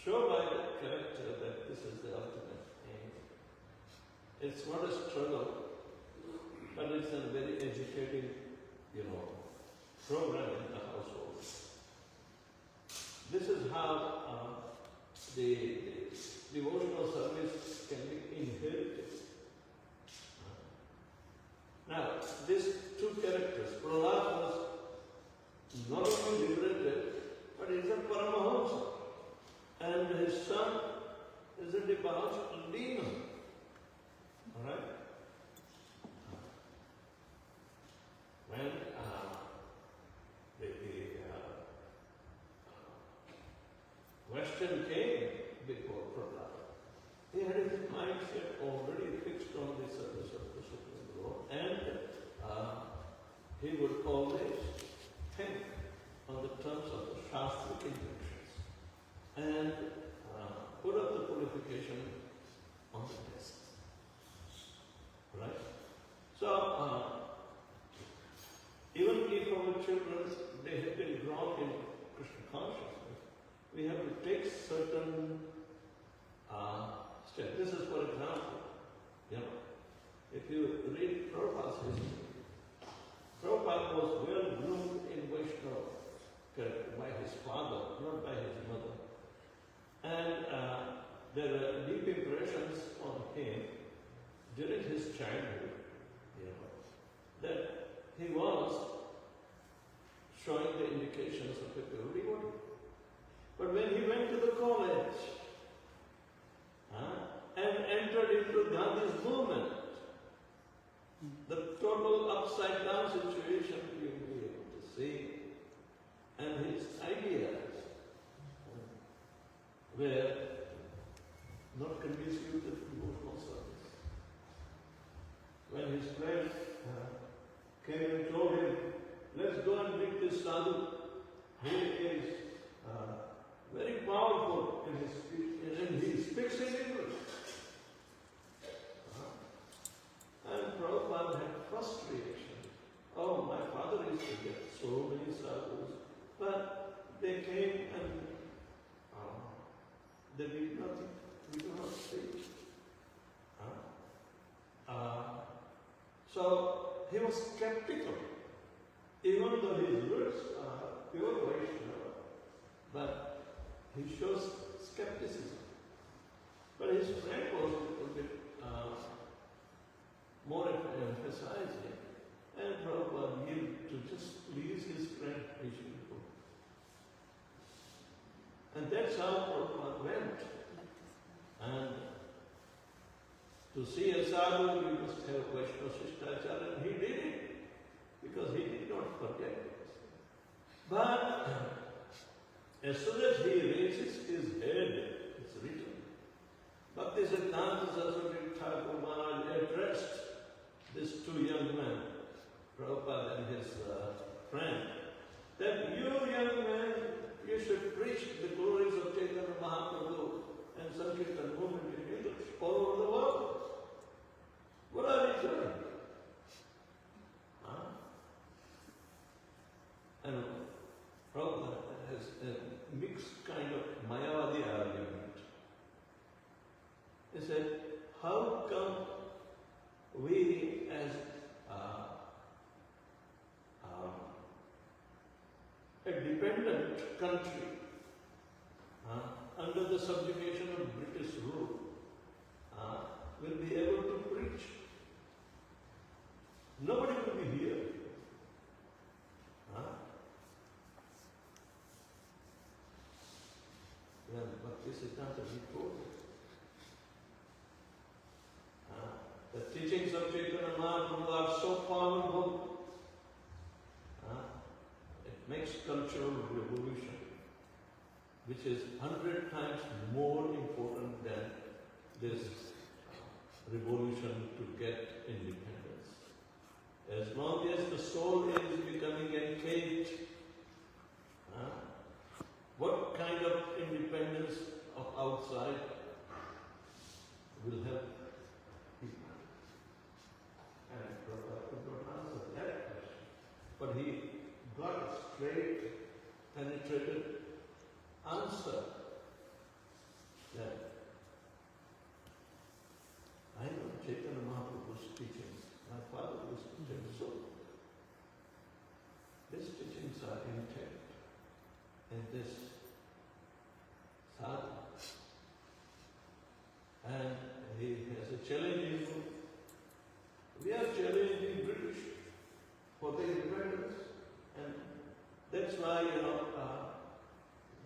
show by that character that this is the ultimate aim. It's not a struggle, but it's a very educating, program in the household. This is how the devotional service can be inherited. Now, these two characters, Prahlad was not only liberated, but he's a Paramahamsa. And his son is a devout demon. Alright? When the question came before Prahlad, he had his mindset already fixed on the service of the Supreme Lord, and he would always think on the terms of the Shastric injunctions and put up the purification on the test. Right? So, even if our children, they have been brought in Krishna consciousness, we have to take certain steps. This is, for example, if you read Prabhupada's history, Prabhupada was well groomed in Vaishnava character by his father, not by his mother. And there were deep impressions on him during his childhood, that he was showing the indications of a pure devotee. But when he went to the college and entered into Gandhi's movement, the total upside down situation you will be able to see, and his ideas were not conducive to devotional service. When his friend came and told him, let's go and meet this sadhu, he is very powerful in his speech, and he speaks in English. And Prabhupada had first reaction. Oh, my father used to get so many sadhus, but they came and they did nothing. We do not speak. So he was skeptical, even though his words are pure Vaishnava, but he shows skepticism. But his friend was a little bit more emphasizing, and Prabhupada yielded to just please his friend Vishnu. And that's how Prabhupada went. And to see a sadhu, you must have Vaishnava Shishtachara, and he did it, because he did not forget it. But as soon as he raises his head, it's written, Bhaktisiddhanta Saraswati Thakur Maharaj addressed these two young men, Prabhupada and his friend, that you young men, you should preach the glories of Chaitanya Mahaprabhu and Sankirtan movement in English all over the world. What are you doing? Huh? And Prabhupada has a mixed kind of Mayavadi argument. He said, how come we as a dependent country under the subjugation of British rule will be able to preach? Nobody will be here. Then Bhaktisiddhanta told it. The teachings of Chaitanya Mahaprabhu are so powerful. It makes cultural revolution, which is 100 times more important than this revolution to get independence. As long as the soul is becoming encaged, what kind of independence of outside will help people? And Prabhupada could not answer that question. But he got a straight, penetrated answer that I know Chaitanya Mahaprabhu's teachings. My father was teaching so. These teachings are intact. And this sadhu. And he has a challenging book. We are challenging British for their independence. And that's why,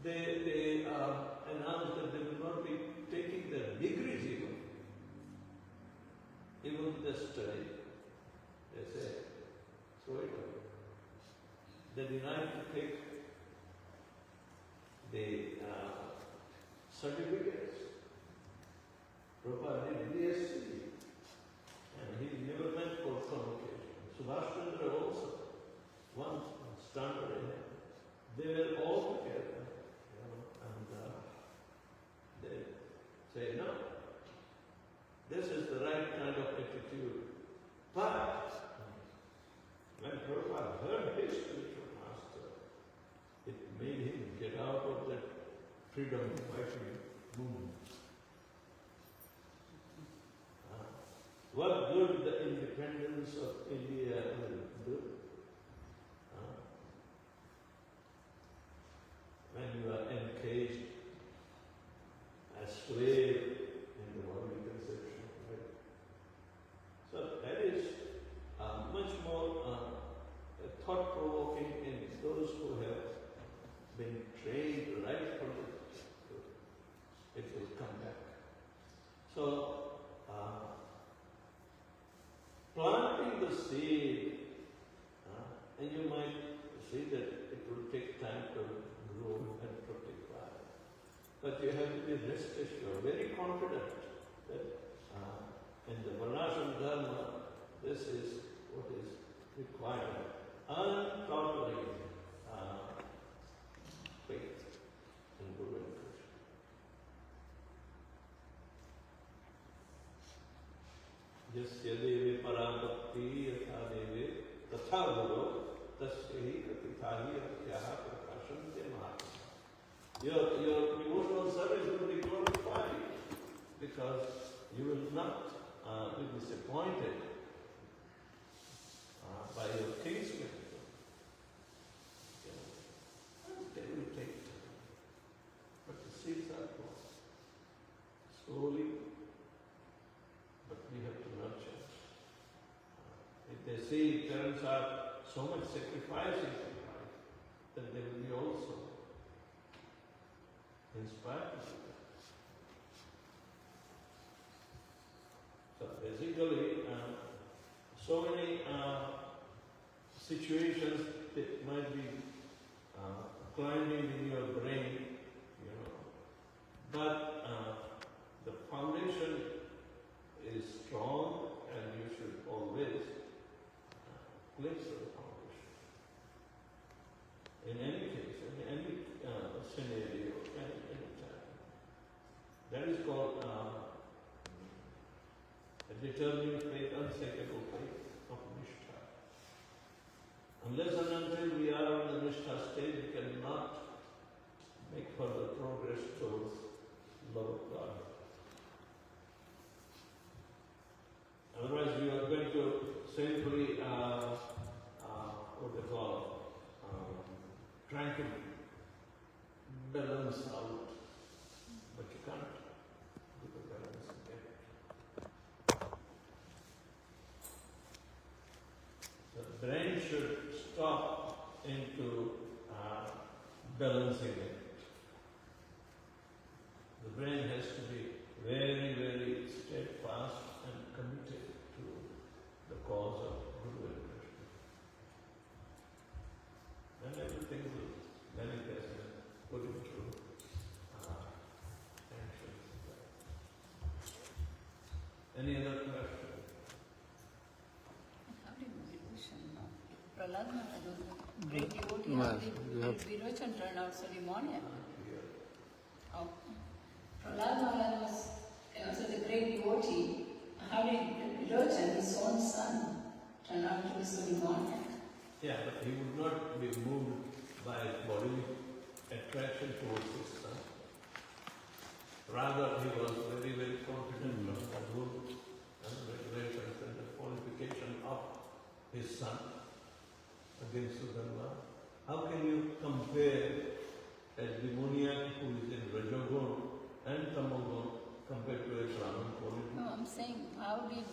they announced that they will not be taking their degrees even the study. They say, throw it away. They denied to take the certificates. Prabhupada did BSc, and he never went for convocation. Subhash Chandra also, one standard in it. They were all together, and they say, no, this is the right kind of attitude. But when Prabhupada heard his spiritual master, it made him get out of that freedom fighting movement. What good the independence of India will do? When you are encaged as slave in the worldly conception, right? So that is much more thought-provoking in those who have been trained right from the it will come back. So, planting the seed, and you might see that it will take time to grow and fructify. But you have to be rest assured, very confident that in the Varnashram Dharma, this is what is required. Untottering faith in Guru and Krishna. Yasya deve parabhakti yatha deve tatha guru tasya hi katithahi atyaha prakashante mahatma. Your devotional service will be glorified because you will not be disappointed by your kinsmen. They will take time. But the seeds are grown. Slowly, but we have to nurture. If they see parents are so much sacrificing in life, then they will be also inspired to do that. So basically, so many situations that might be climbing in your brain, but the foundation place of accomplishment. In any case, in any scenario, any time. That is called a determined faith, unshakable faith of Nishtha. Unless and until we are on the Nishtha stage, we cannot make further progress towards love of God. Otherwise, we are going to simply, what they call, trying to balance out, but you can't do the balance again. The brain should stop into balancing it. The brain has to be very, very steadfast and committed to the cause of Guru and Krishna. Then everything will manifest and put into action. Any other question? How did Virochan know? Prahlad Maharaj was a great devotee. No, How you did have- Virochan turn out so demoniac? Here. Oh. Prahlad Maharaj was also the great devotee. How did Virochan, his own son, turn out to be so demoniac? Yeah, but he would not be moved by bodily attraction towards his son. Rather, he was very, very confident of the rule and regulations and the qualification of his son against Sudharma. How can you compare a demoniac who is in Rajogun and Tamogun compared to a Brahman quality? No, I'm saying, how did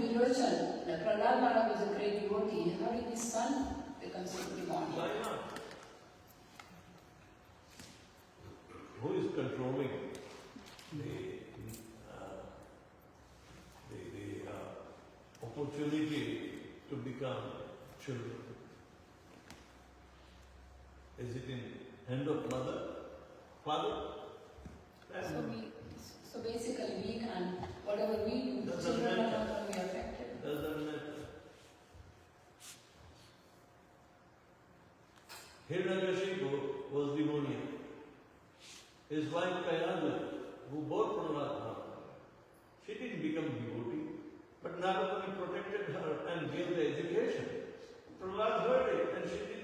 Virochan, the Prahlad Maharaj was a great devotee, how did his son become so demoniac? Why not? Who is controlling the opportunity to become children? Is it in hand of mother, father? So basically we can, whatever we do, the Doesn't children are matter. not going to be affected. Doesn't matter. Hiranyakashipu was demoniac. His wife Kayana, who bore Prahlad Maharaj, she didn't become devotee, but Narada protected her and gave the education. Prahlad heard it and she did